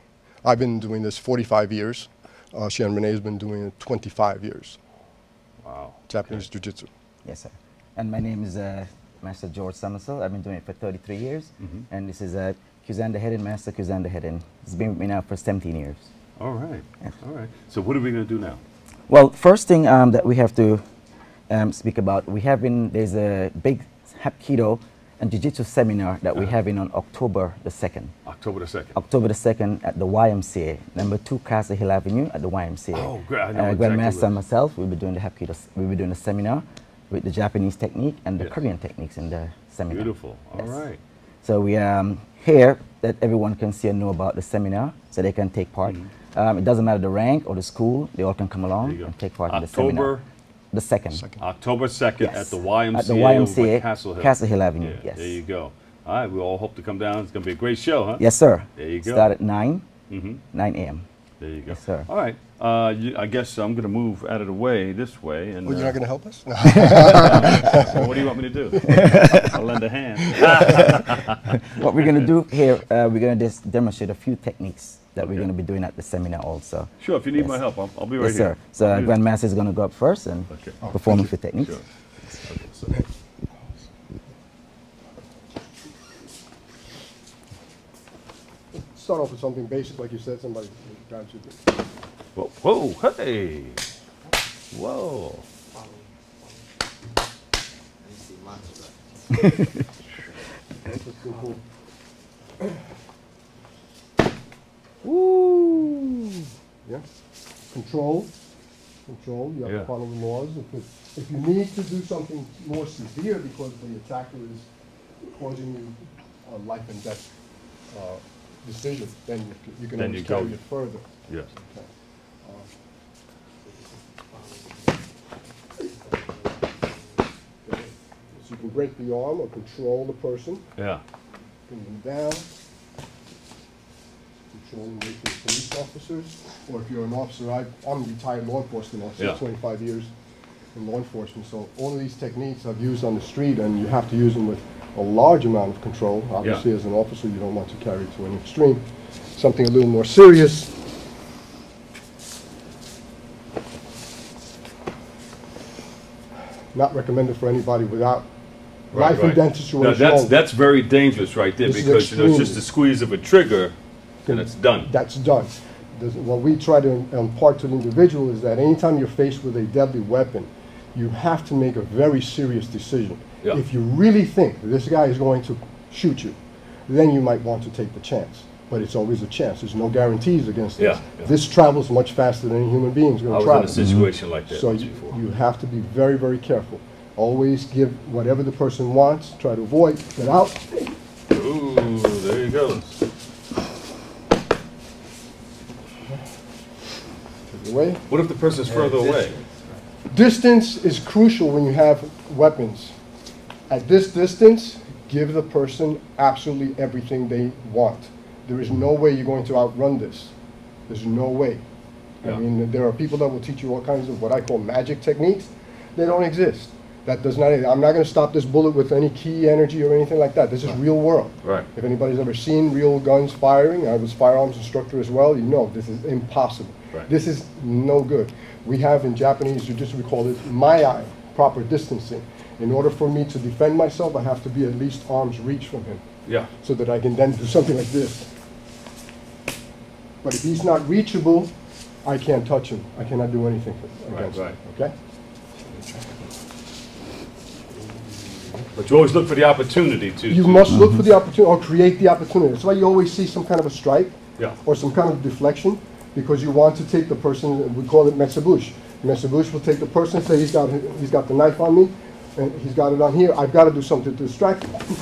Speaker 10: I've been doing this 45 years. Shihan Rene has been doing it 25 years.
Speaker 3: Wow.
Speaker 10: Japanese Jiu-Jitsu.
Speaker 9: Yes, sir. And my name is Master George Somersault. I've been doing it for 33 years. And this is Kuzan the Hedden, Master Kuzan the Hedden. He's been with me now for 17 years.
Speaker 3: All right. Yes. All right. So what are we going to do now?
Speaker 9: Well, first thing that we have to speak about, there's a big Hapkido and Jiu-Jitsu seminar that we're having on October the 2nd.
Speaker 3: October the 2nd.
Speaker 9: October the 2nd at the YMCA, number 2 Castle Hill Avenue at the YMCA.
Speaker 3: Oh, great. I know
Speaker 9: Grandmaster and myself, we'll be doing the Hapkido, we'll be doing the seminar with the Japanese technique and the Korean techniques in the seminar.
Speaker 3: Beautiful. All right.
Speaker 9: So we here that everyone can see and know about the seminar so they can take part. It doesn't matter the rank or the school, they all can come along and take part in the seminar. The 2nd.
Speaker 3: October 2nd at the YMCA,
Speaker 9: at the YMCA
Speaker 3: Castle Hill.
Speaker 9: Avenue, yes.
Speaker 3: There you go. All right, we all hope to come down. It's going to be a great show, huh?
Speaker 9: Yes, sir.
Speaker 3: There you go.
Speaker 9: Start at 9 a.m.
Speaker 3: There you go.
Speaker 9: Yes, sir.
Speaker 3: All right. I guess I'm going to move out of the way this way. And,
Speaker 10: well, you're not going to help us? No.
Speaker 3: Well, what do you want me to do? I'll lend a hand.
Speaker 9: What we're going to do here, we're going to just demonstrate a few techniques that we're going to be doing at the seminar also.
Speaker 3: Sure, if you need my help, I'll be right
Speaker 9: here. Yes, sir. So Grandmaster is going to go up first and perform a few techniques.
Speaker 3: Sure. Okay, so.
Speaker 10: Start off with something basic, like you said, somebody grabs you.
Speaker 3: Whoa, whoa, hey! Whoa! Woo!
Speaker 10: Yeah. Control. You have to follow the laws. If you need to do something more severe because the attacker is causing you a life and death decision, then you can always carry it further.
Speaker 3: Yes.
Speaker 10: Okay. So you can break the arm or control the person.
Speaker 3: Yeah.
Speaker 10: Bring them down. Controlling the police officers, or if you're an officer, I'm a retired law enforcement officer, 25 years in law enforcement, so all of these techniques I've used on the street, and you have to use them with a large amount of control. Obviously, as an officer, you don't want to carry it to an extreme. Something a little more serious. Not recommended for anybody without life and death situation.
Speaker 3: Now that's very dangerous right there, because it's just the squeeze of a trigger and it's done.
Speaker 10: That's done. What we try to impart to the individual is that anytime you're faced with a deadly weapon, you have to make a very serious decision.
Speaker 3: Yeah.
Speaker 10: If you really think this guy is going to shoot you, then you might want to take the chance. But it's always a chance. There's no guarantees against this. This travels much faster than any human being is going to travel.
Speaker 3: I was in a situation like that.
Speaker 10: So you have to be very, very careful. Always give whatever the person wants. Try to avoid. Get out.
Speaker 3: Ooh, there you go.
Speaker 10: Away.
Speaker 3: What if the person's further away?
Speaker 10: Distance is crucial when you have weapons. At this distance, give the person absolutely everything they want. There is no way you're going to outrun this. There's no way. I mean, there are people that will teach you all kinds of what I call magic techniques. They don't exist. That does not. I'm not going to stop this bullet with any key energy or anything like that. This is real world.
Speaker 3: Right.
Speaker 10: If anybody's ever seen real guns firing, I was a firearms instructor as well. You know this is impossible.
Speaker 3: Right.
Speaker 10: This is no good. We have in Japanese jiu-jitsu, we call it mai-ai, proper distancing. In order for me to defend myself, I have to be at least arm's reach from him.
Speaker 3: Yeah.
Speaker 10: So that I can then do something like this. But if he's not reachable, I can't touch him. I cannot do anything against him. Okay?
Speaker 3: But you always look for the opportunity to.
Speaker 10: You must look for the opportunity or create the opportunity. That's why you always see some kind of a strike or some kind of deflection, because you want to take the person, we call it metsubushi. Metsubushi will take the person, say he's got the knife on me, and he's got it on here. I've got to do something to distract him.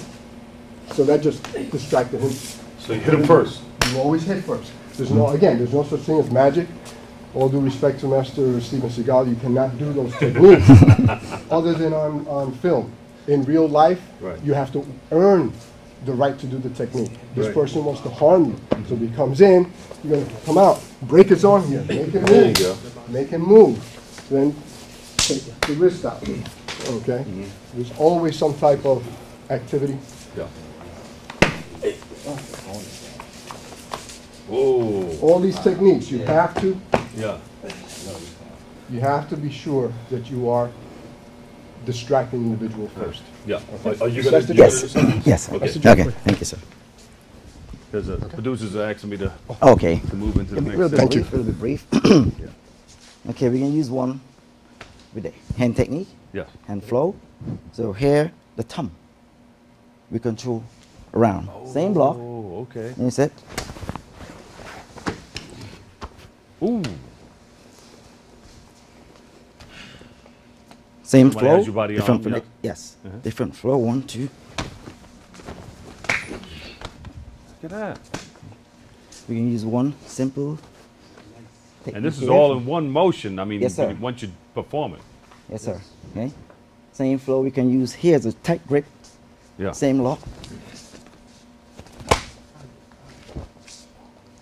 Speaker 10: So that just distracted him.
Speaker 3: So you hit him first.
Speaker 10: You always hit first. There's no such thing as magic. All due respect to Master Steven Seagal, you cannot do those techniques other than on film. In real life, you have to earn the right to do the technique. This person wants to harm you. So if he comes in, you're going to come out, break his arm here, make him move.
Speaker 3: There you go.
Speaker 10: Make him move. Then take the wrist out. Okay? There's always some type of activity.
Speaker 3: Yeah. Oh.
Speaker 10: All these techniques, you have to.
Speaker 3: Yeah.
Speaker 10: You have to be sure that you are distracting the individual first.
Speaker 3: Yeah.
Speaker 10: Okay.
Speaker 3: Are you going to do
Speaker 9: Yes.
Speaker 3: it or something?
Speaker 9: Yes.
Speaker 3: Okay.
Speaker 9: Okay. Thank you, sir.
Speaker 3: Because the producers are asking me to,
Speaker 9: Okay.
Speaker 3: to move into the next
Speaker 9: Thank
Speaker 3: segment.
Speaker 9: you. A little bit brief. Okay, we can use one with the hand technique.
Speaker 3: Yes.
Speaker 9: Hand flow. So here, the thumb. We control around. Same block.
Speaker 3: Oh, okay.
Speaker 9: And you set.
Speaker 3: Ooh.
Speaker 9: Same
Speaker 3: Somebody
Speaker 9: flow.
Speaker 3: has your body
Speaker 9: Different
Speaker 3: on,
Speaker 9: from yes. Different flow. 1, 2.
Speaker 3: Look at that.
Speaker 9: We can use one simple technique.
Speaker 3: And this is
Speaker 9: here.
Speaker 3: all in one motion. I mean,
Speaker 9: Yes, sir.
Speaker 3: once you perform it.
Speaker 9: Yes, sir. Okay. Same flow we can use here as a tight grip.
Speaker 3: Yeah.
Speaker 9: Same lock.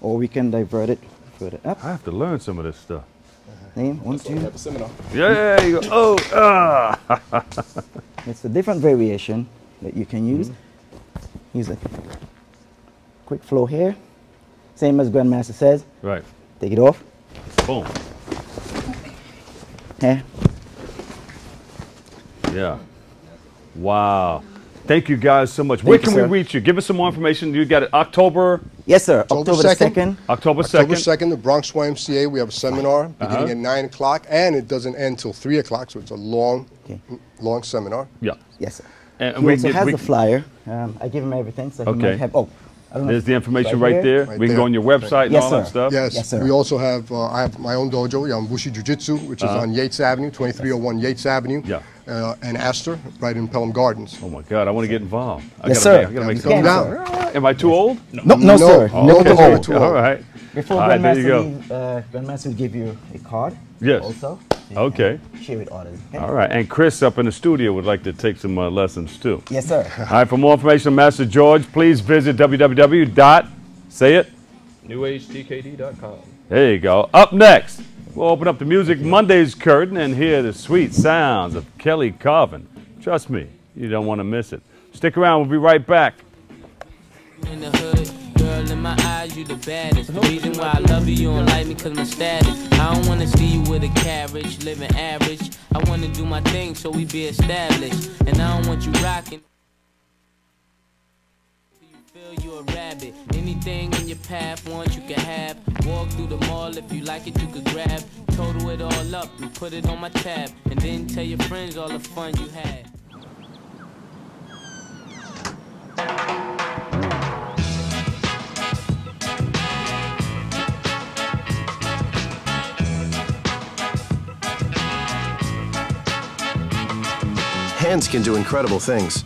Speaker 9: Or we can divert it further up.
Speaker 3: I have to learn some of this stuff.
Speaker 9: Same. 1, 2.
Speaker 11: Have a seminar.
Speaker 3: Yeah, there you go. Oh, ah.
Speaker 9: It's a different variation that you can use. Use a quick flow here. Same as Grandmaster says.
Speaker 3: Right.
Speaker 9: Take it off.
Speaker 3: Boom.
Speaker 9: Here.
Speaker 3: Yeah. Wow. Thank you guys so much. Where can we reach you? Give us some more information. You got it October?
Speaker 9: Yes, sir. October 2nd.
Speaker 3: October 2nd.
Speaker 10: October 2nd, the Bronx YMCA. We have a seminar beginning at 9 o'clock, and it doesn't end till 3 o'clock, so it's a long seminar.
Speaker 3: Yeah.
Speaker 9: Yes, sir.
Speaker 3: And
Speaker 9: he also has the flyer. I give him everything, so he might have. Oh,
Speaker 3: There's the information right there. We can go on your website and all that stuff.
Speaker 10: Yes, we also have, I have my own dojo, Yambushi Jiu-Jitsu, which is on Yates Avenue, 2301 Yates Avenue. And Astor, right in Pelham Gardens.
Speaker 3: Oh my God, I want to get involved.
Speaker 10: Yes, sir.
Speaker 3: I gotta make
Speaker 10: Come down.
Speaker 3: Am I too old?
Speaker 10: No, sir.
Speaker 3: Oh, okay. All right.
Speaker 9: Before
Speaker 3: all right, there you go.
Speaker 9: Grandmaster will give you a card.
Speaker 3: Yes.
Speaker 9: Also.
Speaker 3: Okay.
Speaker 9: Share with others. Okay?
Speaker 3: All right. And Chris up in the studio would like to take some lessons too.
Speaker 9: Yes, sir.
Speaker 3: All right. For more information on Master George, please visit
Speaker 11: newagedkd.com.
Speaker 3: There you go. Up next, we'll open up the Music Mondays curtain and hear the sweet sounds of Kelly Carvin. Trust me, you don't want to miss it. Stick around. We'll be right back.
Speaker 12: In the hood, girl, in my eyes, you the baddest. The reason why I love you, you don't like me cause my status. I don't wanna see you with a carriage, living average. I wanna do my thing so we be established. And I don't want you rocking. You feel you a rabbit. Anything in your path, want you can have. Walk through the mall, if you like it, you could grab. Total it all up and put it on my tab. And then tell your friends all the fun you had.
Speaker 13: Hands can do incredible things.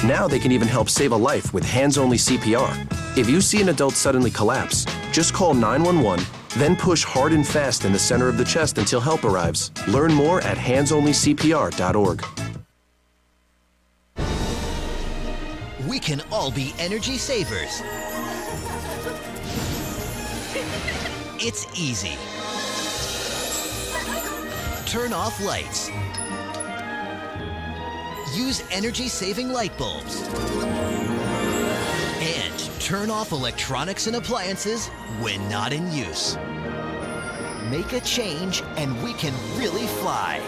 Speaker 13: Now they can even help save a life with hands-only CPR. If you see an adult suddenly collapse, just call 911, then push hard and fast in the center of the chest until help arrives. Learn more at handsonlycpr.org.
Speaker 14: We can all be energy savers. It's easy. Turn off lights. Use energy-saving light bulbs. And turn off electronics and appliances when not in use. Make a change and we can really fly.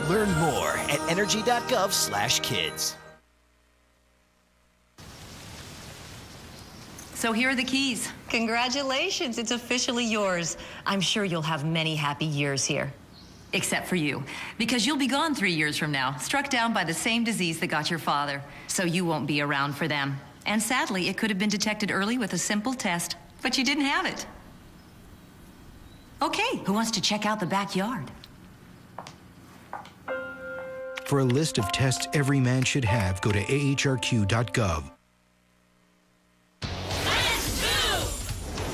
Speaker 14: Learn more at energy.gov/kids.
Speaker 17: So here are the keys. Congratulations, it's officially yours. I'm sure you'll have many happy years here. Except for you, because you'll be gone 3 years from now, struck down by the same disease that got your father. So you won't be around for them. And sadly, it could have been detected early with a simple test, but you didn't have it. Okay, who wants to check out the backyard?
Speaker 5: For a list of tests every man should have, go to ahrq.gov.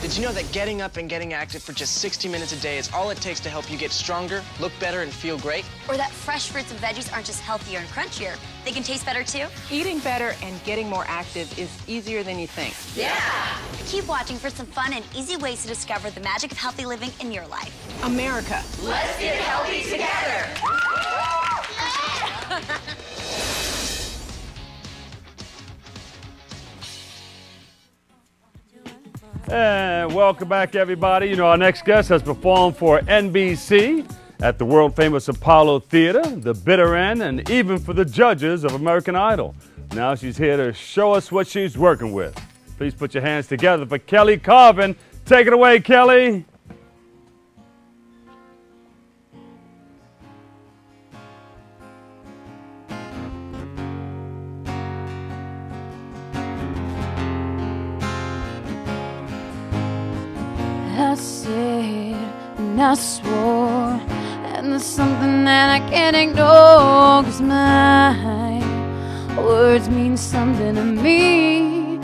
Speaker 18: Did you know that getting up and getting active for just 60 minutes a day is all it takes to help you get stronger, look better, and feel great?
Speaker 19: Or that fresh fruits and veggies aren't just healthier and crunchier, they can taste better too?
Speaker 28: Eating better and getting more active is easier than you think.
Speaker 19: Yeah! Keep watching for some fun and easy ways to discover the magic of healthy living in your life.
Speaker 28: America.
Speaker 19: Let's get healthy together!
Speaker 3: And welcome back, everybody. You know, our next guest has performed for NBC at the world-famous Apollo Theater, the Bitter End, and even for the judges of American Idol. Now she's here to show us what she's working with. Please put your hands together for Kelly Carvin. Take it away, Kelly.
Speaker 29: I said and I swore, and there's something that I can't ignore, 'cause my words mean something to me.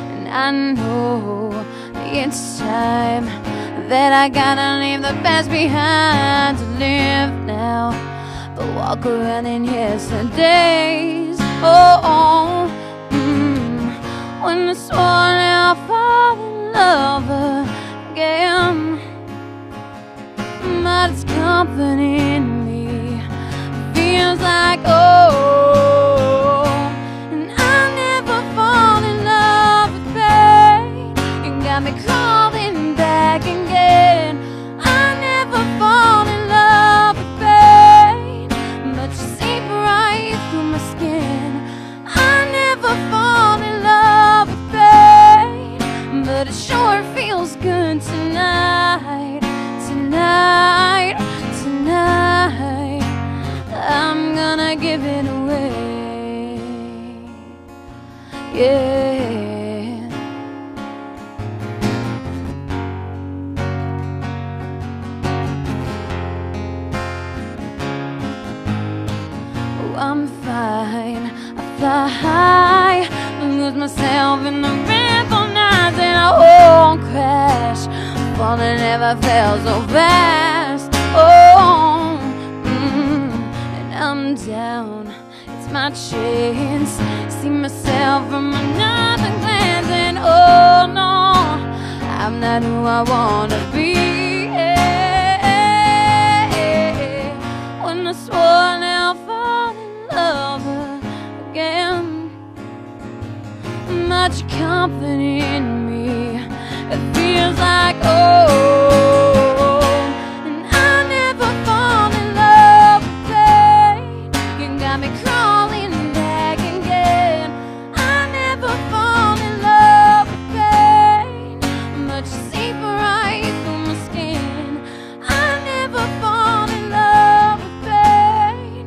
Speaker 29: And I know it's time that I gotta leave the past behind to live now, but walk around in yesterday's. When I swore I'll fall in love again, but it's comforting me, feels like and I never fall in love with pain. You got me calling back again. I never fall in love with pain, but you seep right through my skin. I never fall in love with pain, but it sure feels good tonight, tonight, tonight. again. Oh, I'm fine, I fly high, lose myself in the ripple nights, and I won't crash. Falling never felt so fast. Oh, and I'm down. It's my chance. See myself from another glance, and oh no, I'm not who I wanna be. When I swore I'll fall in love again, much confidence in me. It feels like oh, and I never fall in love with pain. You got me crawling back again. I never fall in love with pain, but you seep right through my skin. I never fall in love with pain,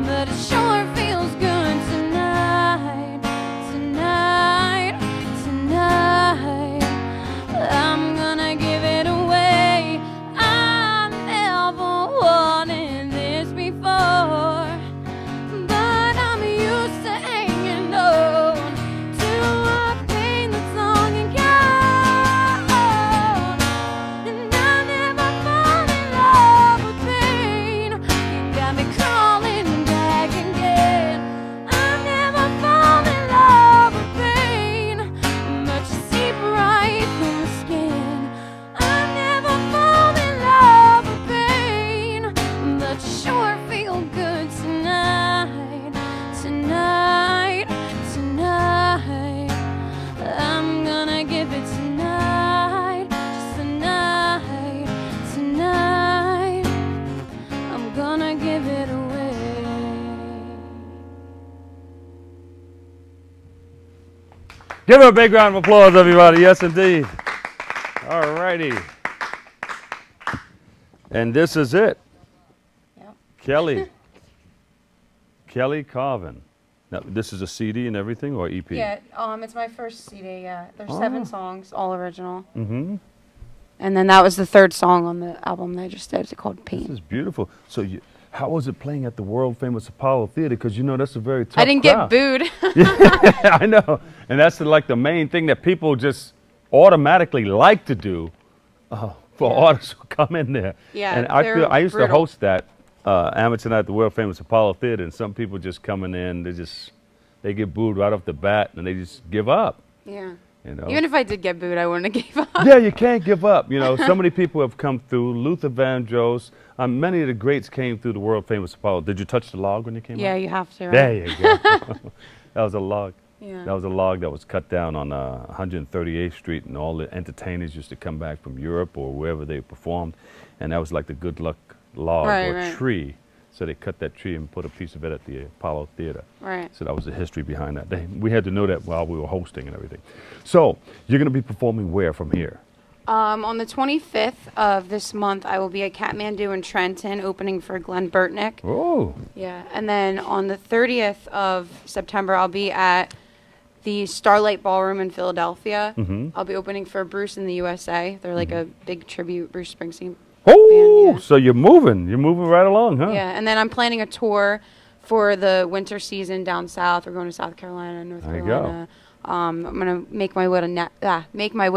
Speaker 29: but it sure feels good tonight, tonight, tonight. I'm gonna give it away. I never wanted this before, but I'm used to hanging on to a pain that's long and gone. And I never fall in love with pain. You got me crawling back again. I never fall in love with pain, but you seep right through my skin. I never fall in love with pain, but you sure feel good tonight, tonight, tonight. I'm gonna give it tonight, just tonight, tonight. I'm gonna give it away.
Speaker 3: Give her a big round of applause, everybody. Yes, indeed. All righty. And this is it.
Speaker 29: Yep.
Speaker 3: Kelly. Kelly Carvin. Now, this is a CD and everything, or EP?
Speaker 29: Yeah, it's my first CD. Yeah, there's 7 songs, all original.
Speaker 3: Mm-hmm.
Speaker 29: And then that was the 3rd song on the album that I just did. It's called Pain.
Speaker 3: This is beautiful. So, how was it playing at the world famous Apollo Theater? Because you know that's a very tough
Speaker 29: I didn't
Speaker 3: crowd.
Speaker 29: get booed.
Speaker 3: Yeah, I know, and that's like the main thing that people just automatically like to do for artists who come in there.
Speaker 29: Yeah,
Speaker 3: and I used to host that amateur night at the world famous Apollo Theater, and some people just coming in, they get booed right off the bat, and they just give up.
Speaker 29: Yeah.
Speaker 3: You know?
Speaker 29: Even if I did get booed, I wouldn't have gave up.
Speaker 3: Yeah, you can't give up. You know, so many people have come through. Luther Vandross, many of the greats came through the world famous Apollo. Did you touch the log when you came out?
Speaker 29: Yeah, you have to, right?
Speaker 3: There you go. That was a log.
Speaker 29: Yeah.
Speaker 3: That was a log that was cut down on 138th Street, and all the entertainers used to come back from Europe or wherever they performed, and that was like the good luck log or tree. So they cut that tree and put a piece of it at the Apollo Theater.
Speaker 29: Right.
Speaker 3: So that was the history behind that. We had to know that while we were hosting and everything. So you're going to be performing where from here?
Speaker 29: On the 25th of this month, I will be at Kathmandu in Trenton, opening for Glenn Burtnick.
Speaker 3: Oh.
Speaker 29: Yeah, and then on the 30th of September, I'll be at the Starlight Ballroom in Philadelphia.
Speaker 3: Mm-hmm.
Speaker 29: I'll be opening for Bruce in the USA. They're like a big tribute Bruce Springsteen.
Speaker 3: Oh,
Speaker 29: band, yeah.
Speaker 3: So you're moving right along, huh?
Speaker 29: Yeah, and then I'm planning a tour for the winter season down south. We're going to South Carolina, North Carolina. I'm gonna make my way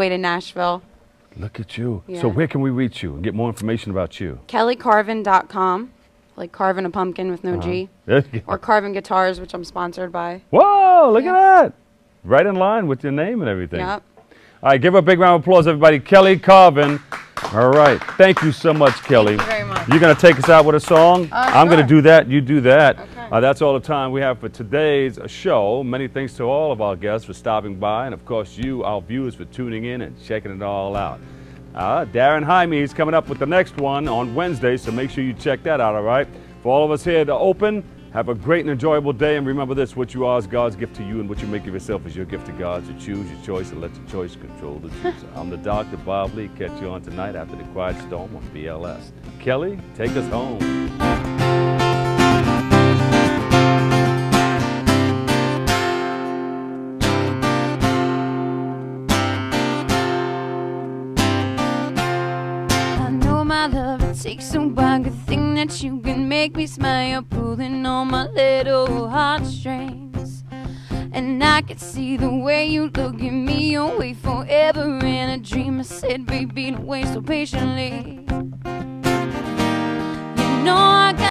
Speaker 29: to Nashville.
Speaker 3: Look at you.
Speaker 29: Yeah.
Speaker 3: So where can we reach you and get more information about you?
Speaker 29: KellyCarvin.com, like carving a pumpkin with no G. Or Carvin Guitars, which I'm sponsored by.
Speaker 3: Whoa, look at that. Right in line with your name and everything.
Speaker 29: Yep.
Speaker 3: All right, give her a big round of applause, everybody. Kelly Carvin. All right. Thank you so much, Kelly.
Speaker 29: Thank you very much.
Speaker 3: You're going to take us out with a song? I'm going to do that. You do that.
Speaker 29: Okay.
Speaker 3: That's all the time we have for today's show. Many thanks to all of our guests for stopping by, and, of course, you, our viewers, for tuning in and checking it all out. Daren Jaime is coming up with the next one on Wednesday, so make sure you check that out, all right? For all of us here at the Open, have a great and enjoyable day, and remember this: what you are is God's gift to you, and what you make of yourself is your gift to God. So choose your choice and let your choice control the chooser. I'm the Dr. Bob Lee. Catch you on tonight after the Quiet Storm on BLS. Kelly, take us home.
Speaker 29: make me smile. You're pulling on my little heartstrings, and I can see the way you look at me. You'll wait forever in a dream. I said, baby, don't wait so patiently. You know I got